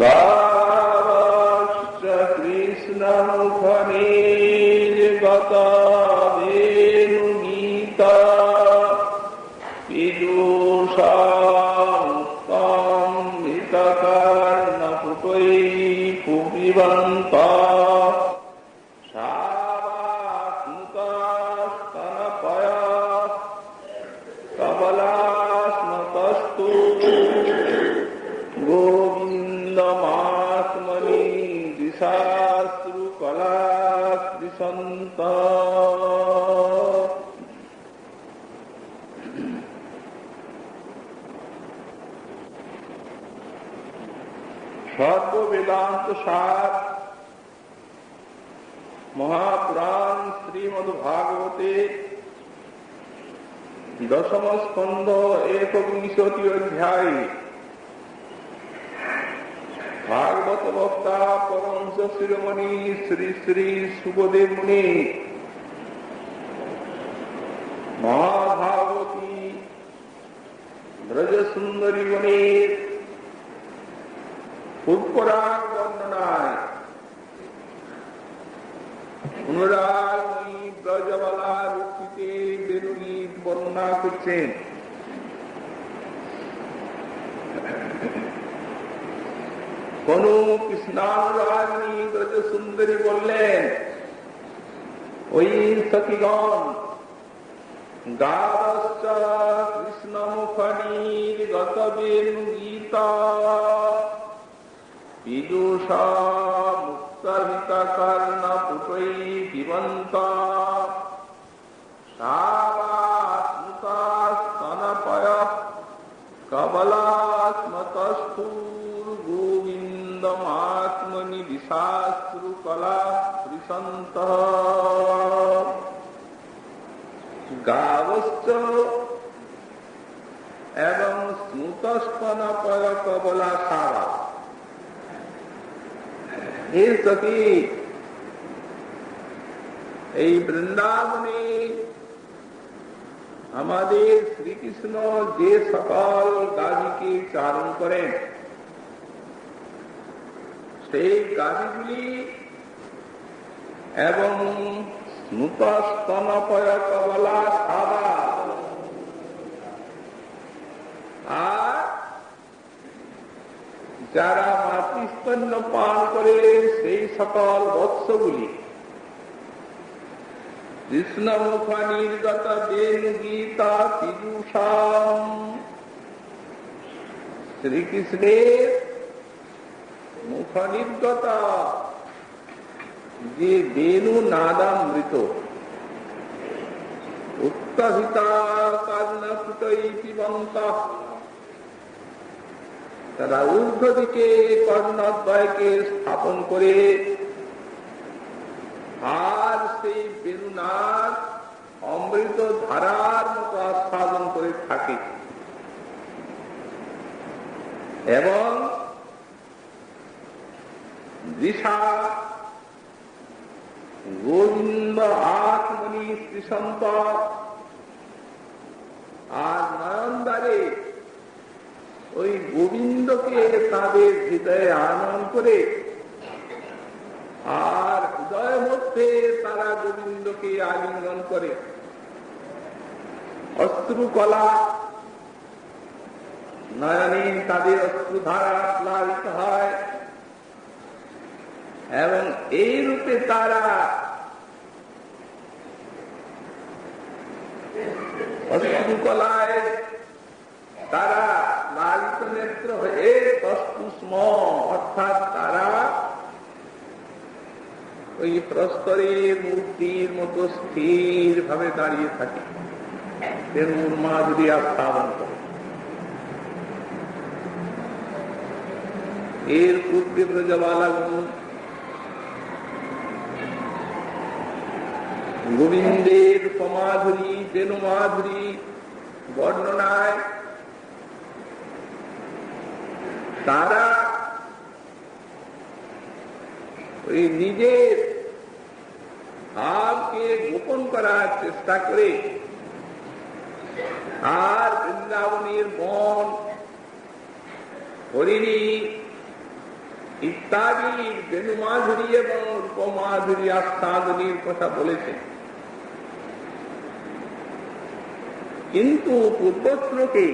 গাবশ্চ কৃষ্ণমুখনির্গতা বেণুগীতা বিদুষামুক্তং মৃতকর্ণপুটৈ পুপিবন্তা গোবিন্দমাত্মনি দিশাশ্রু কলাশ্রীসন্ত। সর্ববেদান্ত সার মহাপুরাণ শ্রীমদ্ভাগবতে দশম স্কন্ধ ১বিংশতি অধ্যায়। ভাগবত বক্তা পরমহংস শিরোমণি শ্রী শ্রী সুখদেব মুনি মহাভাগবতী ব্রজসুন্দরী মুনির পুষ্পরাগ বর্ণনায় পুনরায় মুনি ব্রজবালা রূপিতে বেণুগীত বর্ণনা করছেন। কোন কৃষ্ণানুরাগিনী ব্রজ সুন্দরী বললেন, ওই সখীগণ, গাবশ্চ কৃষ্ণমুখনির্গত বেণুগীতা বিদুষা মুক্তহিতকর্ণপুটৈ পিবন্তা শাবাস্মুতাস্তনপয়ঃ কবলাস্মতস্থূর্গোবিন্দমাত্মনি দিশাশ্রু কলাশ্রীসন্তঃ। গাবশ্চ এবং স্মুতস্তনপয় কবলা সারা। হে সখী, এই বৃন্দাবনে আমাদের শ্রীকৃষ্ণ যে সকল গাভীকে চারণ করেন, সেই গাভীগুলি এবং স্মুতস্তনপয় কবলা সাদা, আর যারা মাতৃস্তন্য পান করে সেই সকল বৎসগুলি কৃষ্ণমুখ নির্গত বেণুগীতা পীযূষাম। শ্রীকৃষ্ণের মুখ নির্গত যে বেণু নাদামৃত উত্তহিতা কর্ণপুটৈ পিবন্তঃ, তারা ঊর্ধ্ব দিকে কর্ণদ্বয়কে স্থাপন করে আর সেই বেণুনাদ অমৃত ধারার মতো আস্বাদন করে থাকে এবং দিশা গোবিন্দ আত্মনি শ্রীসন্ত, আর নয়নদ্বারে ওই গোবিন্দকে তাদের হৃদয়ে আনয়ন করে, আর হৃদয়ের মধ্যে তারা গোবিন্দকে আলিঙ্গন করে। অশ্রুকলা নয়নে তাদের অশ্রুধারা প্লাবিত হয় এবং এই রূপে তারা অশ্রুকলায় তারা লালিত নেত্র হয়ে তস্তুষ্ম, অর্থাৎ তারা ওই প্রস্তরের মূর্তির মতো স্থির ভাবে দাঁড়িয়ে থাকে, বেণুর মাধুরী আস্বাদন করে। এর পূর্বে ব্রজবালাগণ গোবিন্দের উপমাধুরী বেণু মাধুরী বর্ণনায় তারা ওই নিজের ভাবকে গোপন করার চেষ্টা করে, আর বৃন্দাবনের বন হরিণী ইত্যাদি বেণু মাধুরী এবং রূপমাধুরী আস্বাদনীর কথা বলেছেন। কিন্তু পূর্বশ্লোকে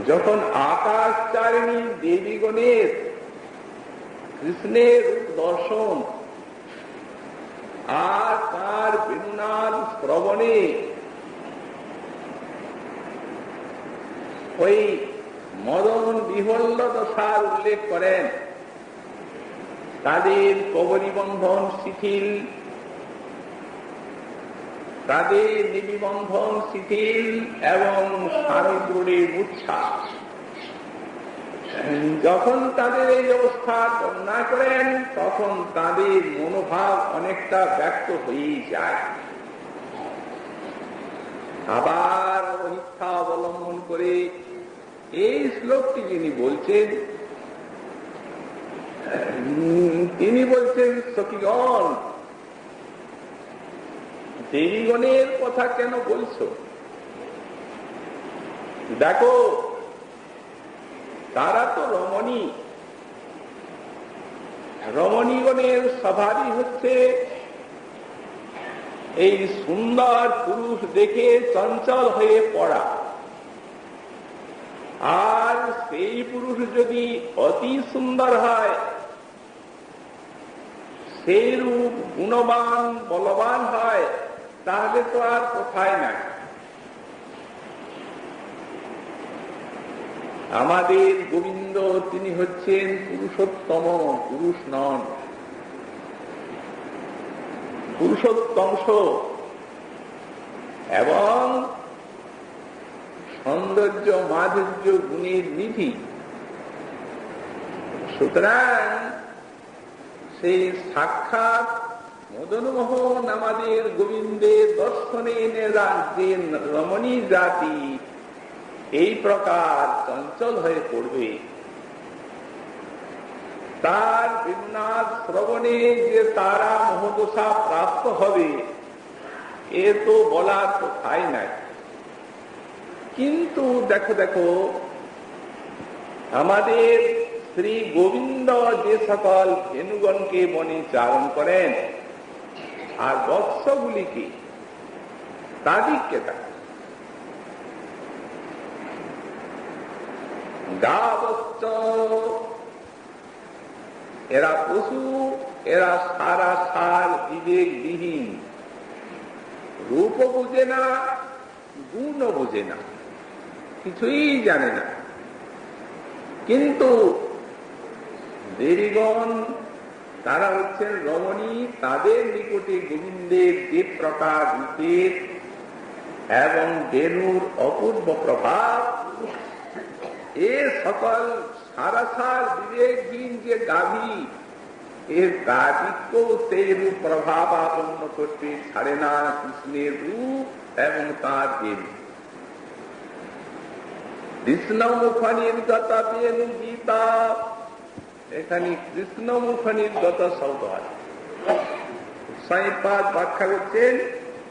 যখন আকাশচারিণী দেবীগণের কৃষ্ণের রূপ দর্শন আর তার বেণুনাদ শ্রবণে ওই মদন বিহ্বল দশার উল্লেখ করেন, তাদের কবরীবন্ধন শিথিল, তাদের নিবিবন্ধন শিথিল এবং সারদ্রুড়ে উচ্ছ্বাস, যখন তাদের এই অবস্থা বর্ণনা করেন তখন তাদের মনোভাব অনেকটা ব্যক্ত হয়েই যায়। আবার মিথ্যা অবলম্বন করে এই শ্লোকটি যিনি বলছেন, তিনি বলছেন সখীগণ, দেবীগণের কথা কেন বলছো? দেখো, তারা তো রমণী, রমণীগণের স্বভাবই হচ্ছে এই সুন্দর পুরুষ দেখে চঞ্চল হয়ে পড়া, আর সেই পুরুষ যদি অতি সুন্দর হয়, সেই রূপ গুণবান বলবান হয়, তাহলে তো আর কোথায় নাই। আমাদের গোবিন্দ তিনি হচ্ছেন পুরুষোত্তম, পুরুষ নন, পুরুষোত্তংশ এবং সৌন্দর্য মাধুর্য গুণের নিধি। সুতরাং সেই সাক্ষাৎ মদনমোহন আমাদের গোবিন্দের দর্শনে যে রমণী জাতি এই প্রকার চঞ্চল হয়ে পড়বে, তার বিন্যাস শ্রবণে যে তারা মোহদশা প্রাপ্ত হবে, এ তো বলার কোথায় নাই। কিন্তু দেখো দেখো, আমাদের শ্রী গোবিন্দ যে সকল ধেনুগণকে মনে চারণ করেন আর বৎসগুলিকে, তাদেরকে দেখ, গাবচ্চ, এরা পশু, এরা সারা সার বিবেকবিহীন, রূপ বুঝে না, গুণ বুঝে না, কিছুই জানে না। কিন্তু দেবীগণ তারা হচ্ছেন রমণী, তাদের নিকটে গোবিন্দের যে প্রকার রূপের এবং বেণুর অপূর্ব প্রভাব, এ সকল সারাসার বিবেকহীন যে গাভী, এর গাভীকেও সেই রূপ প্রভাব আপন্ন করতে ছাড়ে না কৃষ্ণের রূপ এবং তার বেণু। কৃষ্ণমুখ নির্গত বেণু গীতা, এখানে কৃষ্ণমুখ নির্গত শব্দ আছে। সাইপাদ ব্যাখ্যা করছেন,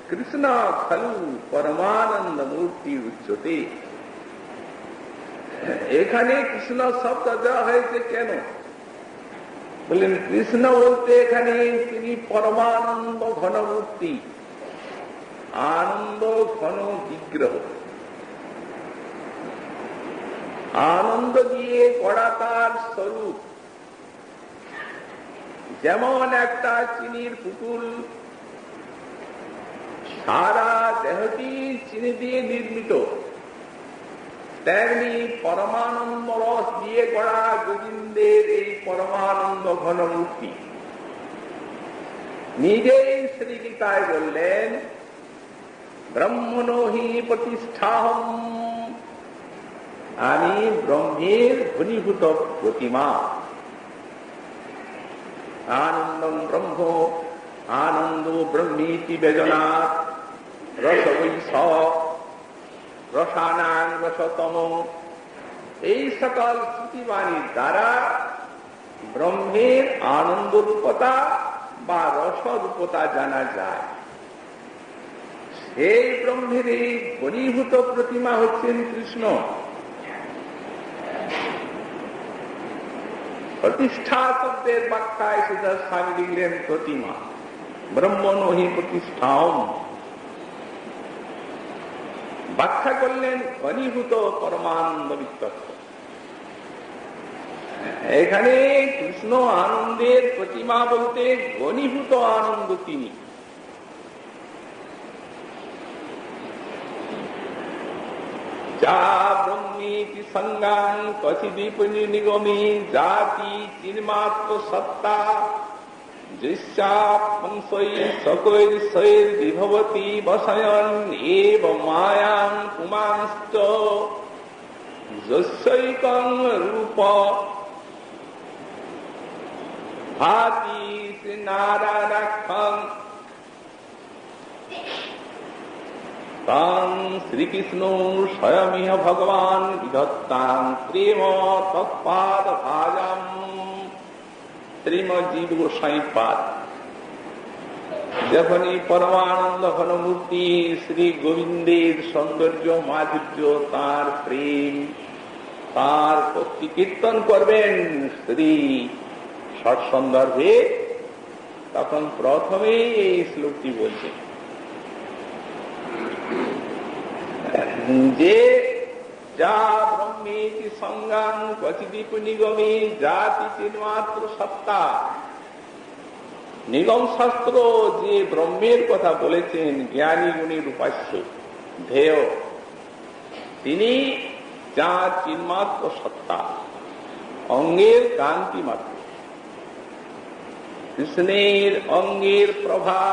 কৃষ্ণ খলু পরমানন্দ মূর্তি উচ্চতে। এখানে কৃষ্ণ শব্দ দেওয়া হয়েছে কেন? বললেন, কৃষ্ণ বলতে এখানে তিনি পরমানন্দ ঘন মূর্তি, আনন্দ ঘন বিগ্রহ, আনন্দ দিয়ে গড়া তার স্বরূপ। যেমন একটা চিনির পুতুল সারা দেহটি চিনি দিয়ে নির্মিত, তেমনি পরমানন্দ রস দিয়ে গড়া গোবিন্দের এই পরমানন্দ ঘন মূর্তি। নিজেই শ্রীগীতায় বললেন, ব্রহ্মণো হি প্রতিষ্ঠাহম, আমি ব্রহ্মের ঘনীভূত প্রতিমা। আনন্দম ব্রহ্ম আনন্দ ব্রহ্মীতি বেদনাথ রস বৈষ রসানাং রসতম। এই সকল শ্রুতিবাণীর দ্বারা ব্রহ্মের আনন্দ রূপতা বা রসরূপতা জানা যায়। সেই ব্রহ্মের এই ঘনীভূত প্রতিমা হচ্ছেন কৃষ্ণ। প্রতিষ্ঠা শব্দের ব্যাখ্যায় সেটা স্বামী লিখলেন প্রতিমা, ব্রহ্মণো হি প্রতিষ্ঠাম। ব্যাখ্যা করলেন ঘনীভূত পরমানন্দ বিত্তত্ব। এখানে কৃষ্ণ আনন্দের প্রতিমা বলতে ঘনীভূত আনন্দ তিনি। যা ব্রহ্মীতি সঙ্গাং কচিদীপ নিগমী জাতি চিন্মাত্র সত্তা বিভবতী বসয়ন এব মায়াং পুমাংশ্চ যস্যৈকং রূপ ভাতি শ্রীনারায়ণাখ্যং তাং শ্রীকৃষ্ণ স্বয়মিহ ভগবান বিধত্তাং প্রেম তৎপাদ ভাজম। শ্রীমজ্জিদ গোস্বাই পাদ। যখন এই পরমানন্দ ঘনমূর্তি শ্রী গোবিন্দের সৌন্দর্য মাধুর্য, তার প্রেম, তার ভক্তি কীর্তন করবেন শ্রী ষট সন্দর্ভে, তখন প্রথমেই এই শ্লোকটি বলছেন যে যা ব্রহ্মেতি সঙ্গাং কচিদীপ নিগমে জাতি চিন্মাত্র সত্তা। নিগম শাস্ত্র যে ব্রহ্মের কথা বলেছেন, জ্ঞানী গুণী উপাস্য ধ্যেয়, তিনি যা চিন্মাত্র সত্তা, অঙ্গের কান্তি মাত্র। কৃষ্ণের অঙ্গের প্রভা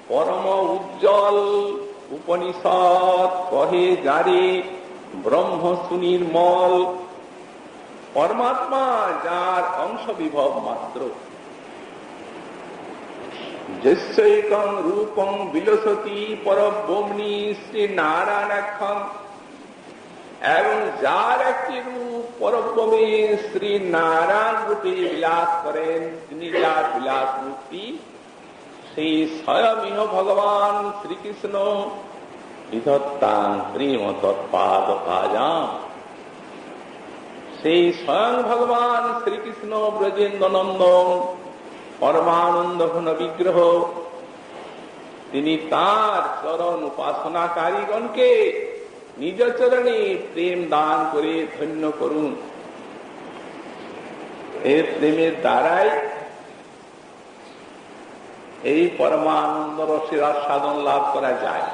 পরম উজ্জ্বল। উপনিষদ কহে যারে ব্রহ্ম সুনির্মল। পরমাত্মা যার অংশ বিভব মাত্র। যস্যৈকং রূপং বিলসতি পরব্রহ্মণি শ্রী নারায়ণাখ্যং। এবং যার একটি রূপ পরব্রহ্মে শ্রী নারায়ণ রূপে বিলাস করেন, তিনি যার বিলাস মূর্তি, সেই স্বয়মিহ ভগবান শ্রীকৃষ্ণ বিধত্তাং প্রেম তৎপাদ ভাজাম। সেই স্বয়ং ভগবান শ্রীকৃষ্ণ ব্রজেন্দ্র নন্দন পরমানন্দ ঘন বিগ্রহ, তিনি তার চরণ উপাসনাকারীগণকে নিজ চরণে প্রেম দান করে ধন্য করুন। এই প্রেমের দ্বারাই এই পরমানন্দ রসের আস্বাদন লাভ করা যায়।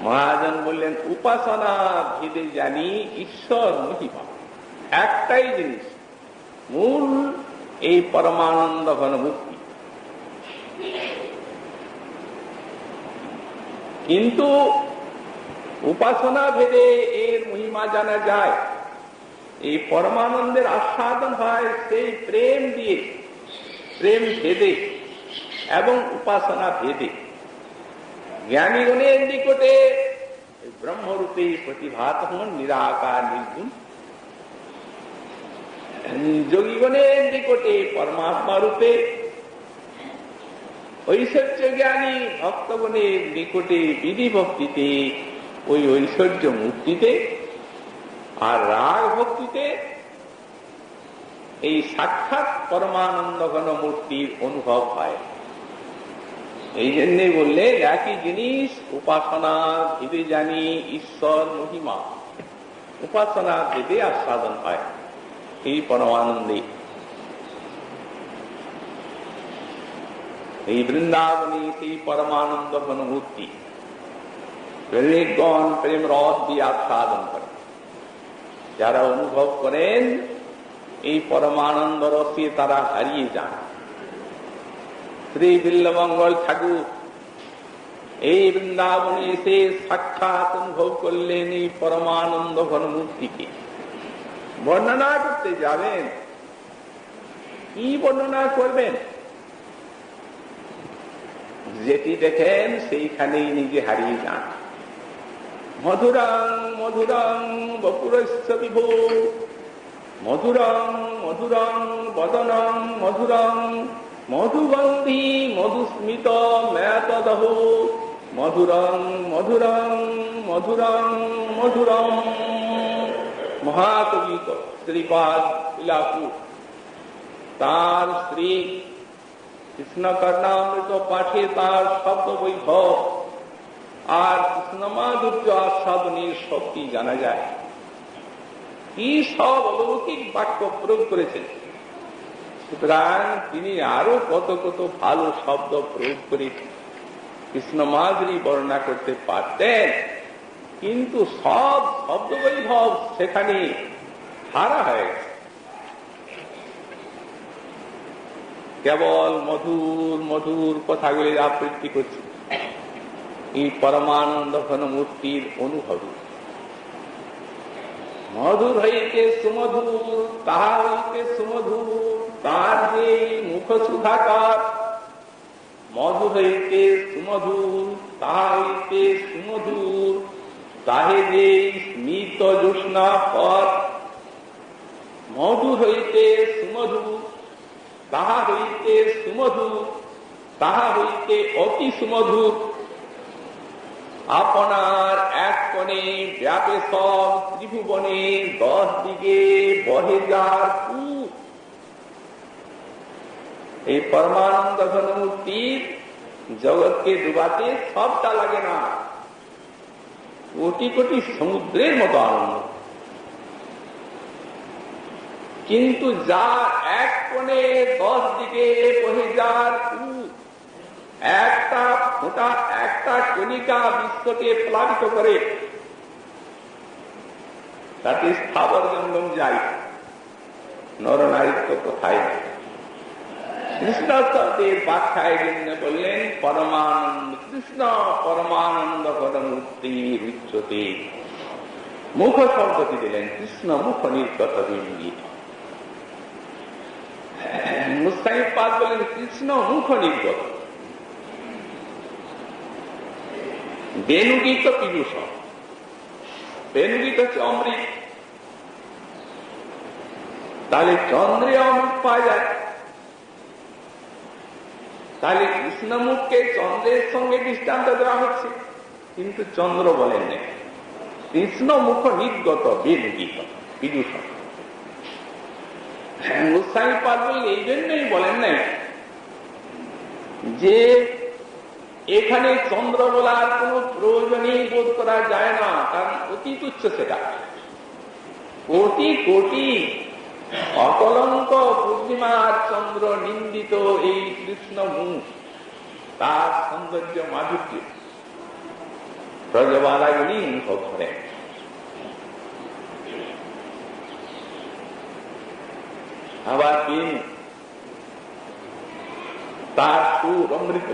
মহাজন বললেন উপাসনা ভেদে জানি ঈশ্বর মহিমা। একটাই জিনিস মূল, এই পরমানন্দ ঘন মুক্তি। কিন্তু উপাসনা ভেদে এর মহিমা জানা যায়। এই পরমানন্দের আস্বাদন হয় সেই প্রেম দিয়ে, প্রেম ভেদে এবং উপাসনা ভেদে। জ্ঞানীগণের নিকটে ব্রহ্মরূপে প্রতিভাত হন, নিরাকার নির্গুণ। যোগীগণের নিকটে পরমাত্মা রূপে, ঐশ্বর্য জ্ঞানী ভক্তগণের নিকটে বিধি ভক্তিতে ওই ঐশ্বর্য মূর্তিতে, আর রাগ ভক্তিতে এই সাক্ষাৎ পরমানন্দ ঘন মূর্তির অনুভব হয়। এই জন্যে বললে একই জিনিস উপাসনা ভেদে জানি ঈশ্বর মহিমা। উপাসনা ভেদে আস্বাদন হয় এই পরমানন্দে। এই বৃন্দাবনী সেই পরমানন্দ ঘন মূর্তি প্রেমিকগণ প্রেম রস দিয়ে আস্বাদন করে। যারা অনুভব করেন এই পরমানন্দ রসে তারা হারিয়ে যান। শ্রী বিল্লমঙ্গল ঠাকুর এই বৃন্দাবনে এসে সাক্ষাৎ অনুভব করলেন এই পরমানন্দ ঘন মূর্তিকে। বর্ণনা করতে যাবেন, কি বর্ণনা করবেন? যেটি দেখেন সেইখানেই নিজে হারিয়ে যান। মধুরং মধুরং বপুরস্য বিভো, মধুরং মধুরং বদনং মধুরং মধুবন্ধি মধুস্মিত মেতদহ, মধুরং মধুরং মধুরং মধুরং। মহাকবি শ্রীপাদ ইলাকু তার স্ত্রী কৃষ্ণ কর্ণামৃত পাঠে তার শব্দ বৈভব আর কৃষ্ণ মাধুর্য আস্বাদনের শক্তি জানা যায়। কি সব অলৌকিক বাক্য প্রয়োগ করেছেন। সুতরাং তিনি আরো কত কত ভালো শব্দ প্রয়োগ করে কৃষ্ণ মাধুরী বর্ণনা করতে পারতেন, কিন্তু সব শব্দ বৈভব সেখানে হারা হয়ে গেছে। কেবল মধুর মধুর কথাগুলির আবৃত্তি করছে এই পরমানন্দ ঘন মূর্তির অনুভবী। মধুর হইতে সুমধুর, তাহা হইতে সুমধুর তার যে মুখ সুধাকার। মধুর হইতে সুমধুর, তাহা হইতে সুমধুর তাহে যে স্মিত জ্যোৎস্না পথ। মধুর হইতে সুমধুর, তাহা হইতে সুমধুর, তাহা হইতে অতি সুমধুর। আপনার এক কোণে ব্যাপে সব ত্রিভুবনে, 10 দিকে বহে যার পুর। এই পরমানন্দ ঘন মূর্তির জগৎকে ডুবাতে সবটা লাগে না, কোটি কোটি সমুদ্রের মতো আনন্দ। কিন্তু যার এক কোণে 10 দিকে বহে যার পুর, একটা ফোঁটা একটা কণিকা বিশ্বকে প্লাবিত করে, তাতে স্থাবর জঙ্গম যায়, নরনারীত্ব কোথায়। কৃষ্ণের ব্যাখ্যায় জন্য বললেন পরমানন্দ কৃষ্ণ পরমানন্দ পরমূর্তির উচ্চতে। মুখ শব্দটি দিলেন কৃষ্ণ মুখ নির্গত বিন্দু। মুস্তাহিপাদ বলেন কৃষ্ণ মুখ নির্গত। বেণুগীত পীযুষ, বেণুগীত হচ্ছে অমৃত। তাহলে চন্দ্রে অমৃত পাওয়া যায়, তাহলে কৃষ্ণমুখকে চন্দ্রের সঙ্গে দৃষ্টান্ত দেওয়া হচ্ছে, কিন্তু চন্দ্র বলেন না, কৃষ্ণ মুখ নির্গত বেণুগীত পীযুষ। মুস্তাহিপাদ বললেন এই জন্যই বলেন নাই যে এখানে চন্দ্র বলার কোন প্রয়োজনই বোধ করা যায় না, কারণ অতি তুচ্ছ সেটা। কোটি কোটি অকলঙ্ক পূর্ণিমার চন্দ্র নিন্দিত এই কৃষ্ণ মুখ, তার সৌন্দর্য মাধুর্য ব্রজবালাগুলি অনুভব করে। আবার তিনি তার সুর অমৃত।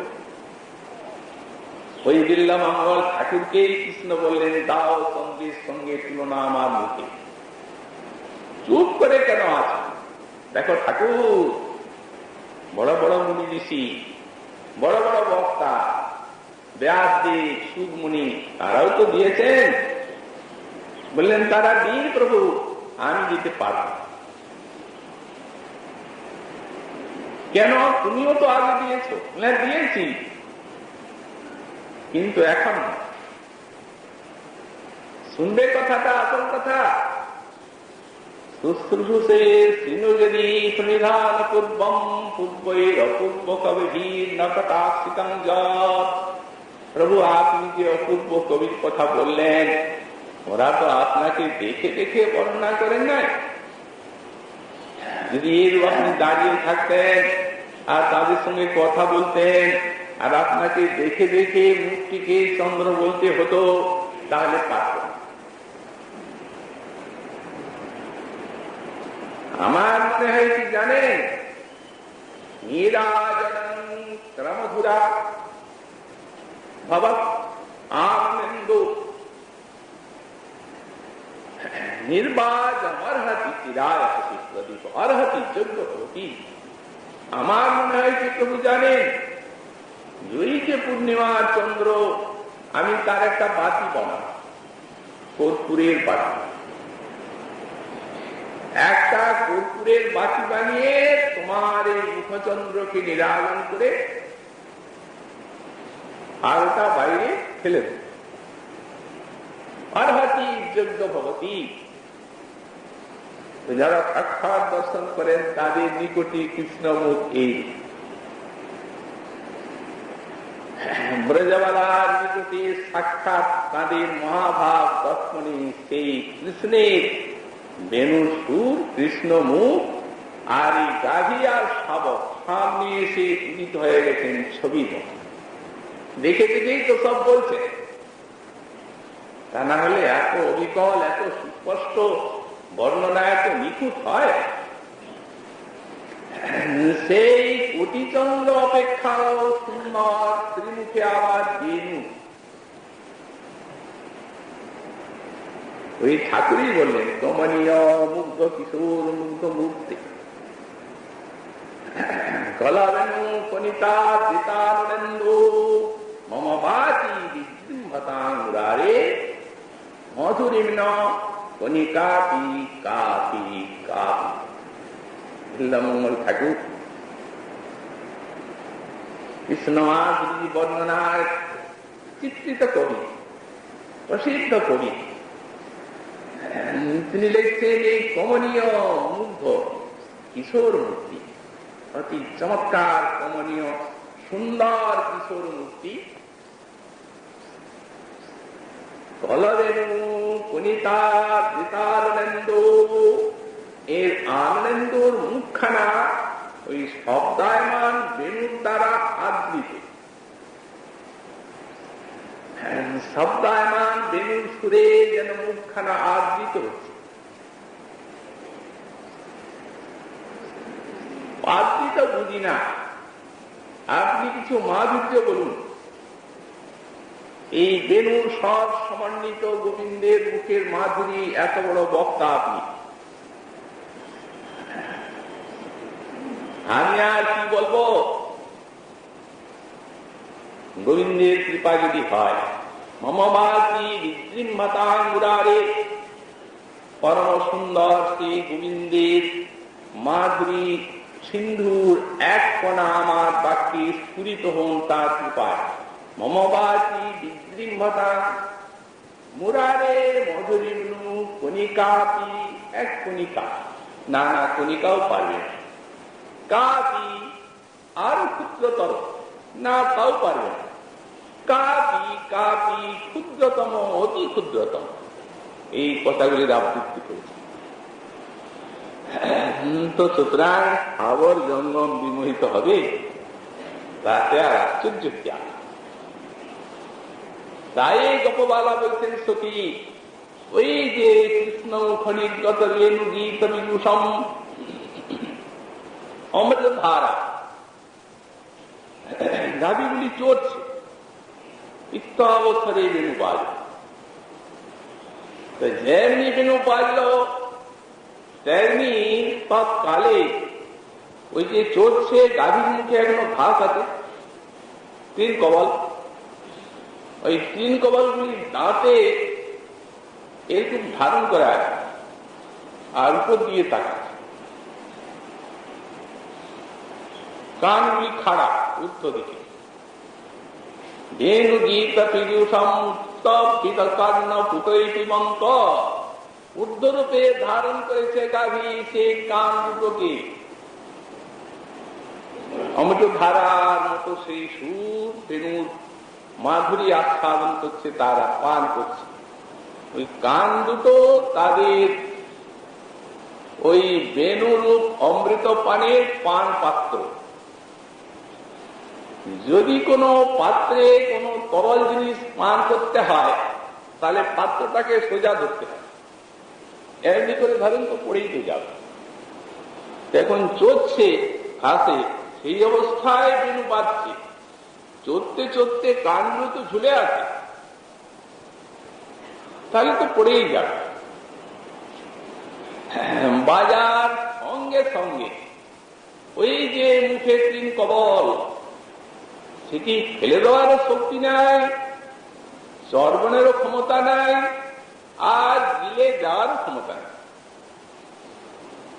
ওই বিল্লা মঙ্গল ঠাকুরকেই কৃষ্ণ বললেন দাও চন্দ্রের সঙ্গে তুলনা আমার মুখে। চুপ করে কেন আছে? দেখো ঠাকুর, বড় বড় মুনি ঋষি, বড় বড় বক্তা, ব্যাসদেব, সুদমুনি, তারাও তো দিয়েছেন। বললেন তারা দিন প্রভু, আমি দিতে পারব। কেন? তুমিও তো আগে দিয়েছ। দিয়েছি, কিন্তু এখন শুনবে কথাটা, আসল কথা। শুশ্রূষে শ্রীনু যদি সুনিধান পূর্বম পূর্বৈর অপূর্ব কবির নকটাক্ষিতং যৎ। প্রভু আপনি যে অপূর্ব কবির কথা বললেন, ওরা তো আপনাকে দেখে দেখে বর্ণনা করেন নাই। যদি আপনি দাঁড়িয়ে থাকতেন আর তাদের সঙ্গে কথা বলতেন আর আপনাকে দেখে দেখে মুখটিকে চন্দ্র বলতে হতো, তাহলে পারতেন। আমার মনে হয় কি জানেন, নীরাজনং ক্রমধুরা ভবৎ আনন্দো নির্বাচন অর্হতি চিরায় প্রদীপ অর্হতি যোগ্য প্রতি। আমার মনে হয় কি প্রভু জানেন, ওই যে পূর্ণিমার চন্দ্র, আমি তার একটা বাতি বানাব, কর্পূরের বাতি। একটা কর্পূরের বাতি বানিয়ে তোমার এই মুখচন্দ্রকে নিরাজন করে আর ওটা বাইরে ফেলে দেব। অর্হতি যোগ্য ভবতী, যারা সাক্ষাৎ দর্শন করেন তাদের নিকটে কৃষ্ণমুখ এই ব্রজবালার নিকটে সাক্ষাৎ তাদের মহাভাব দর্শনে সেই কৃষ্ণের বেণু সুর কৃষ্ণমুখ আর এই গাভী আর শাবক সামনে এসে উদিত হয়ে গেছেন ছবি দেখে দেখেই তো সব বলছেন। তা না হলে এত অবিকল এত সুস্পষ্ট বর্ণনা এত নিখুঁত হয়? সেই কোটিচন্দ্র অপেক্ষাও সুন্দর ত্রিমুখে আবার বেণু। ওই ঠাকুরই বললেন কমনীয় মুগ্ধ কিশোর মুগ্ধ মূর্তি কলাবেণু কনিতা দিতানন্দ মম বাচি বিজৃম্ভতাঙ্গুরারে মধুরিম্ন কনিকাপি কাপি কাপি। মঙ্গল ঠাকুর কৃষ্ণমাধুরী বর্ণনার চিত্রিত কবি, প্রসিদ্ধ কবি। তিনি লিখছেন এই কমনীয় মুগ্ধ কিশোর মূর্তি, অতি চমৎকার কমনীয় সুন্দর কিশোর মূর্তি। কলরেণু কনিতা দিতানন্দ, এর আনন্দর মুখখানা ওই শব্দায়মান বেণুর দ্বারা আবৃত। শব্দায়মান বেণুর সুরে যেন মুখখানা আবৃত হচ্ছে। আবৃত বুঝি না, আপনি কিছু মাধুর্য বলুন। এই বেণুর সব সমন্বিত গোবিন্দের মুখের মাধুরী, এত বড় বক্তা আপনি, আমি আর কি বলবো? গোবিন্দের কৃপা যদি হয়, মমবাচি বিজৃম্ভতাঙ্গুরারে, পরম সুন্দর শ্রী গোবিন্দের মাধুরী সিন্ধুর এক কণা আমার বাক্যে স্ফুরিত হন তার কৃপায়। মমবাচি বিজৃম্ভতা মুরারে মধুরিম্নু কণিকাপি, এক কণিকা, না না কণিকাও পারবে না। কাপি, আর ক্ষুদ্রতর, না তাও পারবে না। কাপি কাপি, ক্ষুদ্রতম, অতি ক্ষুদ্রতম, এই কথাগুলির আবৃত্তি করেছে। তো সুতরাং আবার জঙ্গম বিমোহিত হবে, তাতে আর আশ্চর্য কি? তাই গোপবালা বলছেন সখী, ওই যে কৃষ্ণ খনিগত রেণু গীত বিভূষম অমৃতধারা, গাভীগুলি চড়ছে, ইত্য অবসরে বেণু বাজল। যেমনি বেণু বাজল তেমনি তৎকালে ওই যে চড়ছে গাভীর মুখে এখনো ঘাস আছে, তিন কবল, ওই তিন কবলগুলি দাঁতে এরকম ধারণ করা আছে, আর উপর দিয়ে তাকাচ্ছে, কানগুলি খাড়া উত্তর দিকে। বেণু গীত পীযূষম উত্তপ্ত কর্ণ পুতৈপিমন্ত, ঊর্ধ্বরূপে ধারণ করেছে গাভী সে কান দুটোকে। অমৃতধারার মতো সেই সুর বেণুর মাধুরী আস্বাদন করছে, তারা পান করছে। ওই কান দুটো তাদের ওই বেণুরূপ অমৃত পানের পান পাত্র। যদি কোনো পাত্রে কোনো তরল জিনিস পান করতে হয়, তাহলে পাত্রটাকে সোজা ধরতে হয়, এমনি করে ধরেন তো পড়েই তো যাবে। এখন চড়ছে ঘাসে, সেই অবস্থায় বেণু বাজছে, চড়তে চড়তে কানগুলো তো ঝুলে আছে, তাহলে তো পড়েই যাবে। বাজার সঙ্গে সঙ্গে ওই যে মুখে তিন কবল, সেটি ফেলে দেওয়ারও শক্তি নাই, চর্বণেরও ক্ষমতা নাই, আর গিলে যাওয়ারও ক্ষমতা নাই।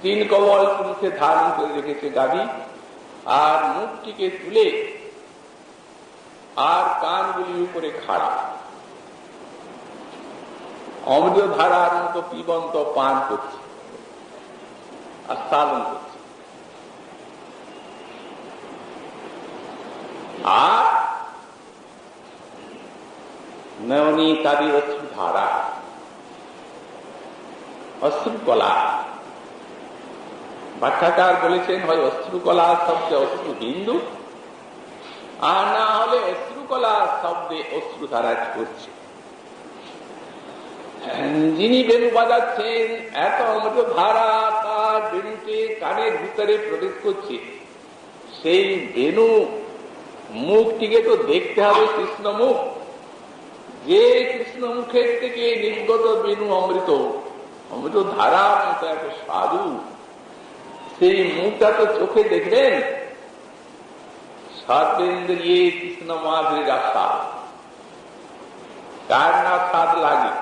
তিন কবল মুখে ধারণ করে রেখেছে গাভী, আর মুখটিকে তুলে আর কানগুলি উপরে খাড়া, অমৃত ধারার মতো পিবন্ত পান করছে। আস্বাদন করছে। আর নয়নী তাদের অশ্রুধারা, অশ্রুকলা। ব্যাখ্যাকার বলেছেন হয় অশ্রুকলা শব্দে অশ্রু বিন্দু, আর না হলে অশ্রুকলা শব্দে অশ্রুধারা করছে। যিনি বেণু বাজাচ্ছেন এত অমৃত ধারা তার বেণুকে কানের ভিতরে প্রবেশ করছে, সেই বেণু মুখটিকে তো দেখতে হবে কৃষ্ণ মুখ। যে কৃষ্ণ মুখের থেকে নির্গত বেণু অমৃত, অমৃত ধারা মতো এত সাধু, সেই মুখটা তো চোখে দেখবেন। সর্বেন্দ্রিয়ে কৃষ্ণ মাধুরীর আশা, কার না স্বাদ লাগে।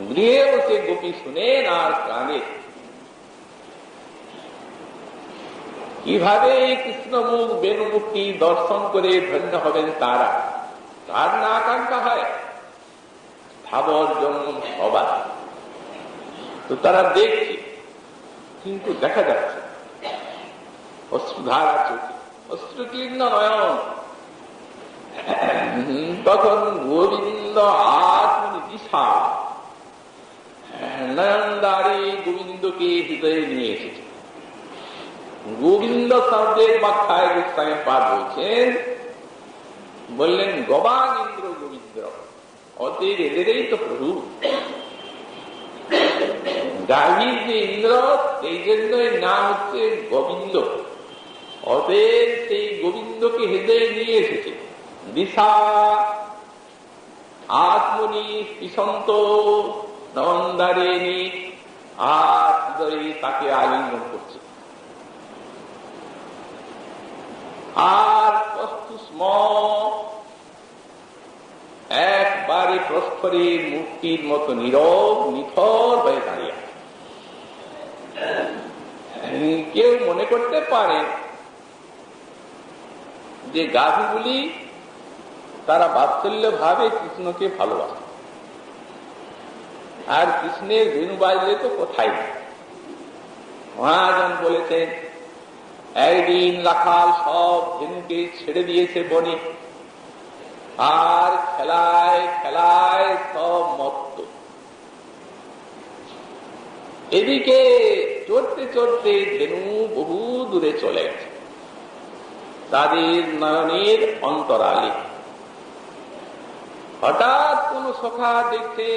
গৃহে বসে গোপী শুনেন আর কানে। কিভাবে কৃষ্ণ মুখ বেণু মুক্তি দর্শন করে ধন্য হবেন তারা, তার না আকাঙ্ক্ষা হয়। ভাবর জন্ম সবার তো তারা দেখছে, কিন্তু দেখা যাচ্ছে অশ্রুধারা চোখে, অশ্রুকীর্ণ নয়ন। তখন গোবিন্দ আত্মনি দিশা নয়নদারে গোবিন্দকে হৃদয়ে নিয়ে এসেছে। গোবিন্দ শব্দের ব্যাখ্যায় গোস্বামী পাদ বলছেন, বললেন গবান ইন্দ্র গোবিন্দ, অতএব এদেরই তো প্রভু। গাভীর যে ইন্দ্র, সেই জন্যই নাম হচ্ছে গোবিন্দ। অতএব সেই গোবিন্দকে হৃদয়ে নিয়ে এসেছে। দিশা আত্মনি পিসন্ত নন্দারেণী, আর হৃদয়ে তাকে আলিঙ্গন করছে। আর প্রস্তুস্ম, একবারে প্রস্তরের মূর্তির মতো নীরব নিথর হয়ে দাঁড়িয়ে। কেউ মনে করতে পারে যে গাভীগুলি তারা বাৎসল্য ভাবে কৃষ্ণকে ভালোবাসে, আর কৃষ্ণের বেণু বাজলে তো কোথায়। মহাজন বলেছেন, একদিন রাখাল সব ধেনুকে ছেড়ে দিয়েছে বনে, আর খেলায় খেলায় সব মত্ত। এদিকে চড়তে চড়তে ধেনু বহু দূরে চলে গেছে তাদের নয়নের অন্তরালে। হঠাৎ কোন সখা দেখছে,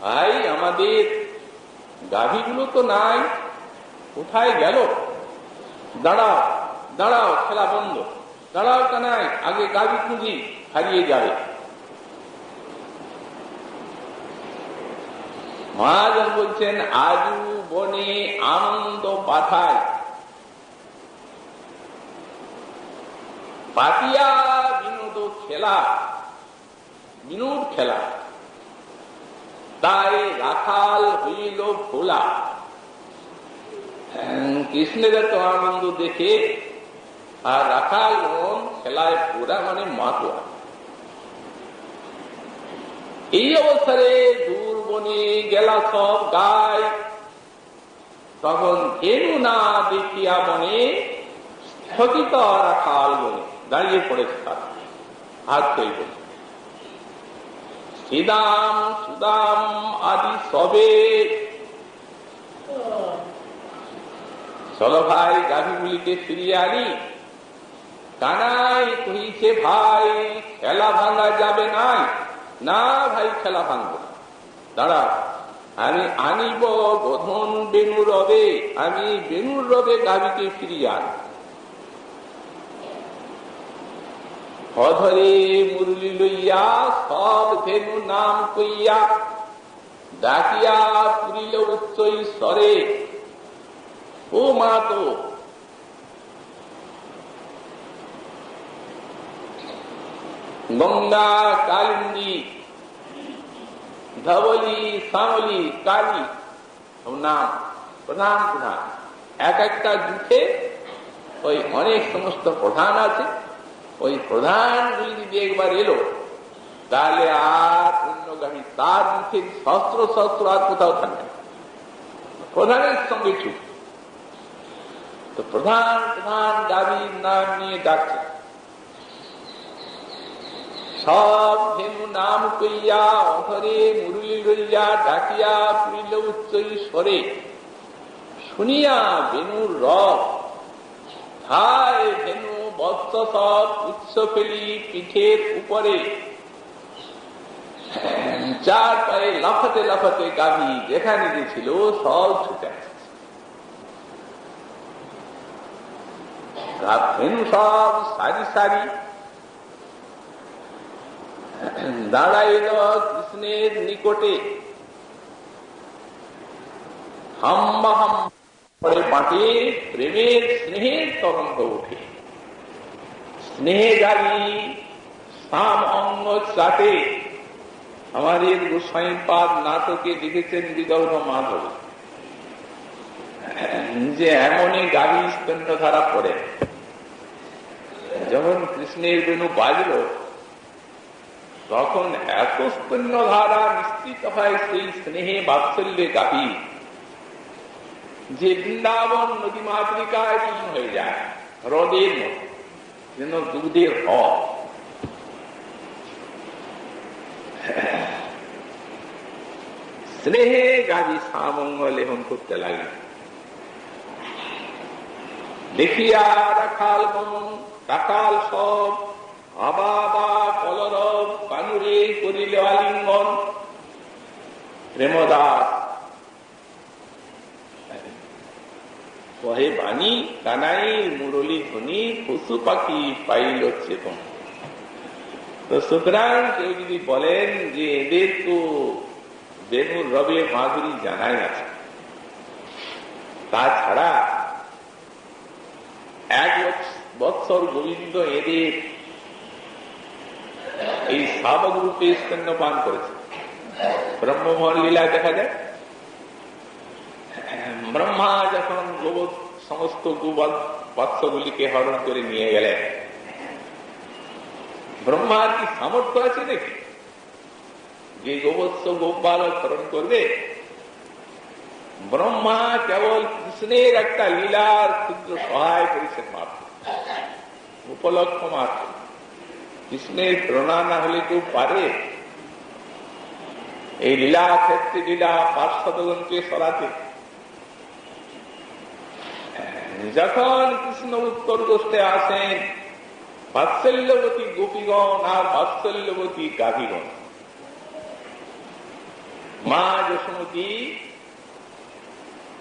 ভাই আমাদের গাভীগুলো তো নাই, কোথায় গেল? দাঁড়াও দাঁড়াও, খেলা বন্ধ, দাঁড়াও কানাই, আগে গাভী খুঁজি, হারিয়ে যাবে। মহাজন বলছেন, আজু বনে আনন্দ পাঠায়, পাতিয়া বিনোদ খেলা, বিনোদ খেলা, তাই রাখাল হইল ভোলা। কৃষ্ণের এত আনন্দ দেখে আর রাখাল খেলায় পুরা মানে মাতোয়া। এই অবসরে দূর বনে গেলা সব গায়, তখন ধেনু না দেখিয়া মনে স্থগিত রাখাল বনে দাঁড়িয়ে পড়েছে। তার হাত তৈরি শ্রীদাম সুদাম আদি সবে, চলো ভাই গাভীগুলিকে ফিরিয়ে আনি। কানাই কহিছে, ভাই খেলা ভাঙা যাবে নাই। না ভাই, খেলা ভাঙব না, দাঁড়া, আমি আনিব গোধন বেণু রবে, আমি বেণুর রবে গাভীকে ফিরিয়ে আনি। অধরে মুরলি লইয়া সব ধেনু নাম কইয়া, ডাকিয়া পুরিল উচ্চ স্বরে, ও মা তো গঙ্গা কালিন্দী ধবলি শ্যামলি কালী নাম প্রধান প্রধান, এক একটা জুটে ওই অনেক সমস্ত প্রধান আছে। ওই প্রধানগুলি যদি একবার এলো, তাহলে আর অন্য গাড়ি তার মুখে শস্ত্র শস্ত্র আর কোথাও থাকবে। প্রধানের সঙ্গে চুপ। তো প্রধান প্রধান গাভীর নাম নিয়ে ডাকছে। সব ধেনু নাম কইয়া অধরে মুরুলি লইয়া ডাকিয়া পুরিল উচ্চ স্বরে। শুনিয়া বেনুর রব, হায় ধেনু বৎস সব উচ্চ ফেলি পিঠের উপরে। চার পায়ে লাফাতে লাফাতে গাভী যেখানে গেছিল সব ছুটে আসছে। ধেনু সব সারি সারি দাঁড়াইল কৃষ্ণের নিকটে। হাম্বা হাম পরে বাঁটে প্রেমের স্নেহের তরঙ্গ ওঠে। স্নেহে গালি সাম অঙ্গ চাটে। আমাদের গোস্বাইপাদ নাটকে দেখেছেন বিদগ্ধ মাধব যে এমনই গাভী স্তন্য ধারা পড়ে। যখন কৃষ্ণের বেণু বাজল তখন এত স্তন্য ধারা নিশ্চিত হয় সেই স্নেহে বাৎসল্যে গাভী যে বৃন্দাবন নদী মাতৃকায় পূর্ণ হয়ে যায়, হ্রদের মতো, যেন দুধের হ্রদ। স্নেহে গাভী সামঙ্গ লেহন করতে লাগলেন। দেখিয়া রাখাল রাখাল সব আবাবা কলরব কানুরে করিল আলিঙ্গন। প্রেমদাস কহে বাণী কানাই মুরলী ধ্বনি পশু পাখি পাইল চেতন। তো সুতরাং কেউ যদি বলেন যে এদের তো বেনুর রবের মাধুরী জানাই আছে, তাছাড়া 1 বৎসর গোবিন্দ এদের এই শাবক রূপে স্তন্যপান করেছে। ব্রহ্মমোহন লীলা দেখা যায়, ব্রহ্মা যখন সমস্ত বৎসগুলিকে হরণ করে নিয়ে গেলেন, ব্রহ্মার কি সামর্থ্য আছে নাকি যে গোবৎস গোপালক হরণ করবে? ব্রহ্মা কেবল কৃষ্ণের একটা লীলার ক্ষুদ্র সহায় করেছেন মাত্র, উপলক্ষ মাত্র। কৃষ্ণের প্রেরণা না হলে কেউ পারে এই লীলা ক্ষেত্রে লীলা পার্শ্বদগণকে সরাতে? যখন কৃষ্ণ উত্তর গোষ্ঠে আসেন, বাৎসল্যবতী গোপীগণ আর বাৎসল্যবতী গাভীগণ, মা যশোমতী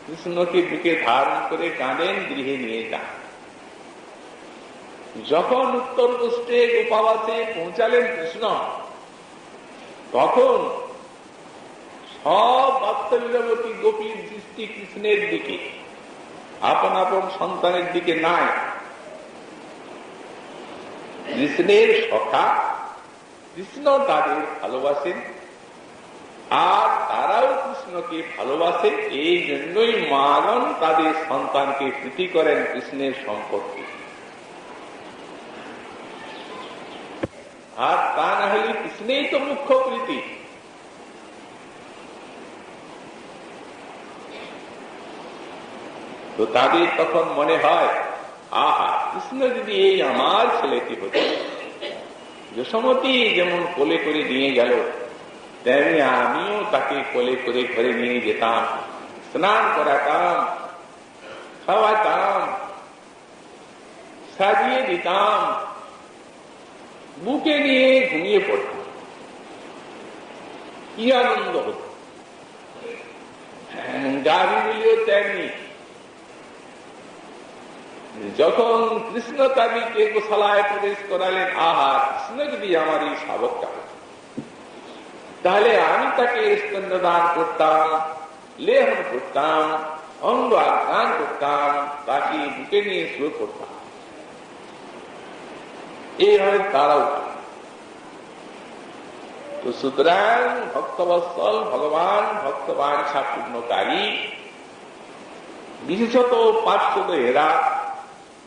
কৃষ্ণকে বুকে ধারণ করে কাঁদেন, গৃহে নিয়ে যান। যখন উত্তর গোষ্ঠে গোপাবাসে পৌঁছালেন কৃষ্ণ, তখন সব বাৎসল্যবতী গোপীর দৃষ্টি কৃষ্ণের দিকে, আপন আপন সন্তানের দিকে নাই। কৃষ্ণের সখা, কৃষ্ণ তাদের ভালোবাসেন আর তারাও কৃষ্ণকে ভালোবাসে। এই জন্যই মাগণ তাদের সন্তানকে প্রীতি করেন কৃষ্ণের সম্পর্কে। আর তা না হলে কৃষ্ণেই তো মুখ্য প্রীতি। তো তাদের তখন মনে হয়, আহা, কৃষ্ণ যদি এই আমার ছেলেটি হতো, যশোমতী যেমন কোলে করে নিয়ে গেল, তেমনি আমিও তাকে কোলে করে ঘরে নিয়ে যেতাম, স্নান করাতাম, খাওয়াতাম, সাজিয়ে দিতাম, বুকে নিয়ে ঘুমিয়ে পড়তাম, কি আনন্দ হতো। গাভীগুলিও তেমনি যখন কৃষ্ণ তাদেরকে গোশালায় প্রবেশ করালেন, আহা, কৃষ্ণ যদি আমার এই শাবকটা হতো, তাহলে আমি তাকে স্তন্যদান করতাম, লেহন করতাম, অঙ্গ আঘ্রাণ করতাম, তাকে বুকে নিয়ে শুরু করতাম। এইভাবে তারাও। তো সুতরাং ভক্তবৎসল ভগবান ভক্তবাঞ্ছা পূর্ণকারী, বিশেষত পার্শ্বদ এরা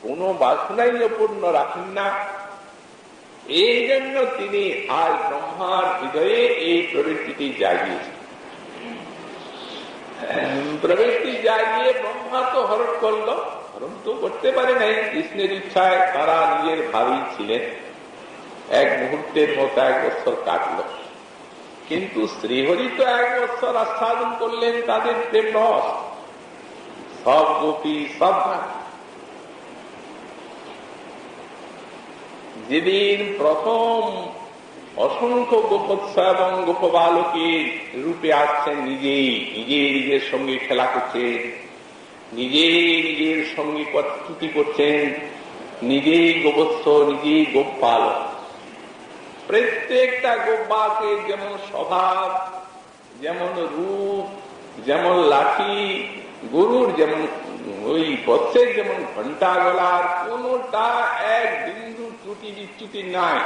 কোন বাসনাই পূর্ণ রাখেন না। এই জন্য তিনি আজ ব্রহ্মার হৃদয়ে এই প্রবৃত্তিটি জাগিয়েছেন। প্রবৃত্তি জাগিয়ে ব্রহ্মা তো হরণ করলো, হরণ তো করতে পারে নাই, কৃষ্ণের ইচ্ছায় তারা নিজের ভাবি ছিলেন। এক মুহূর্তের মতো 1 বছর কাটল, কিন্তু শ্রীহরি তো 1 বছর আস্বাদন করলেন তাদের প্রেম রস। সব গোপী সব যেদিন প্রথম অসংখ্য গোপৎস এবং গোপবালকের রূপে আসছেন, নিজের সঙ্গে খেলা করছেন, নিজের সঙ্গে প্রস্তুতি করছেন, নিজেই গোবৎস, নিজেই গোপালক। প্রত্যেকটা গোপালকের যেমন স্বভাব, যেমন রূপ, যেমন লাঠি, গরুর যেমন ওই বৎসের যেমন ঘন্টা গলার, কোনটা এক বিন্দু ত্রুটি বিচ্যুতি নাই,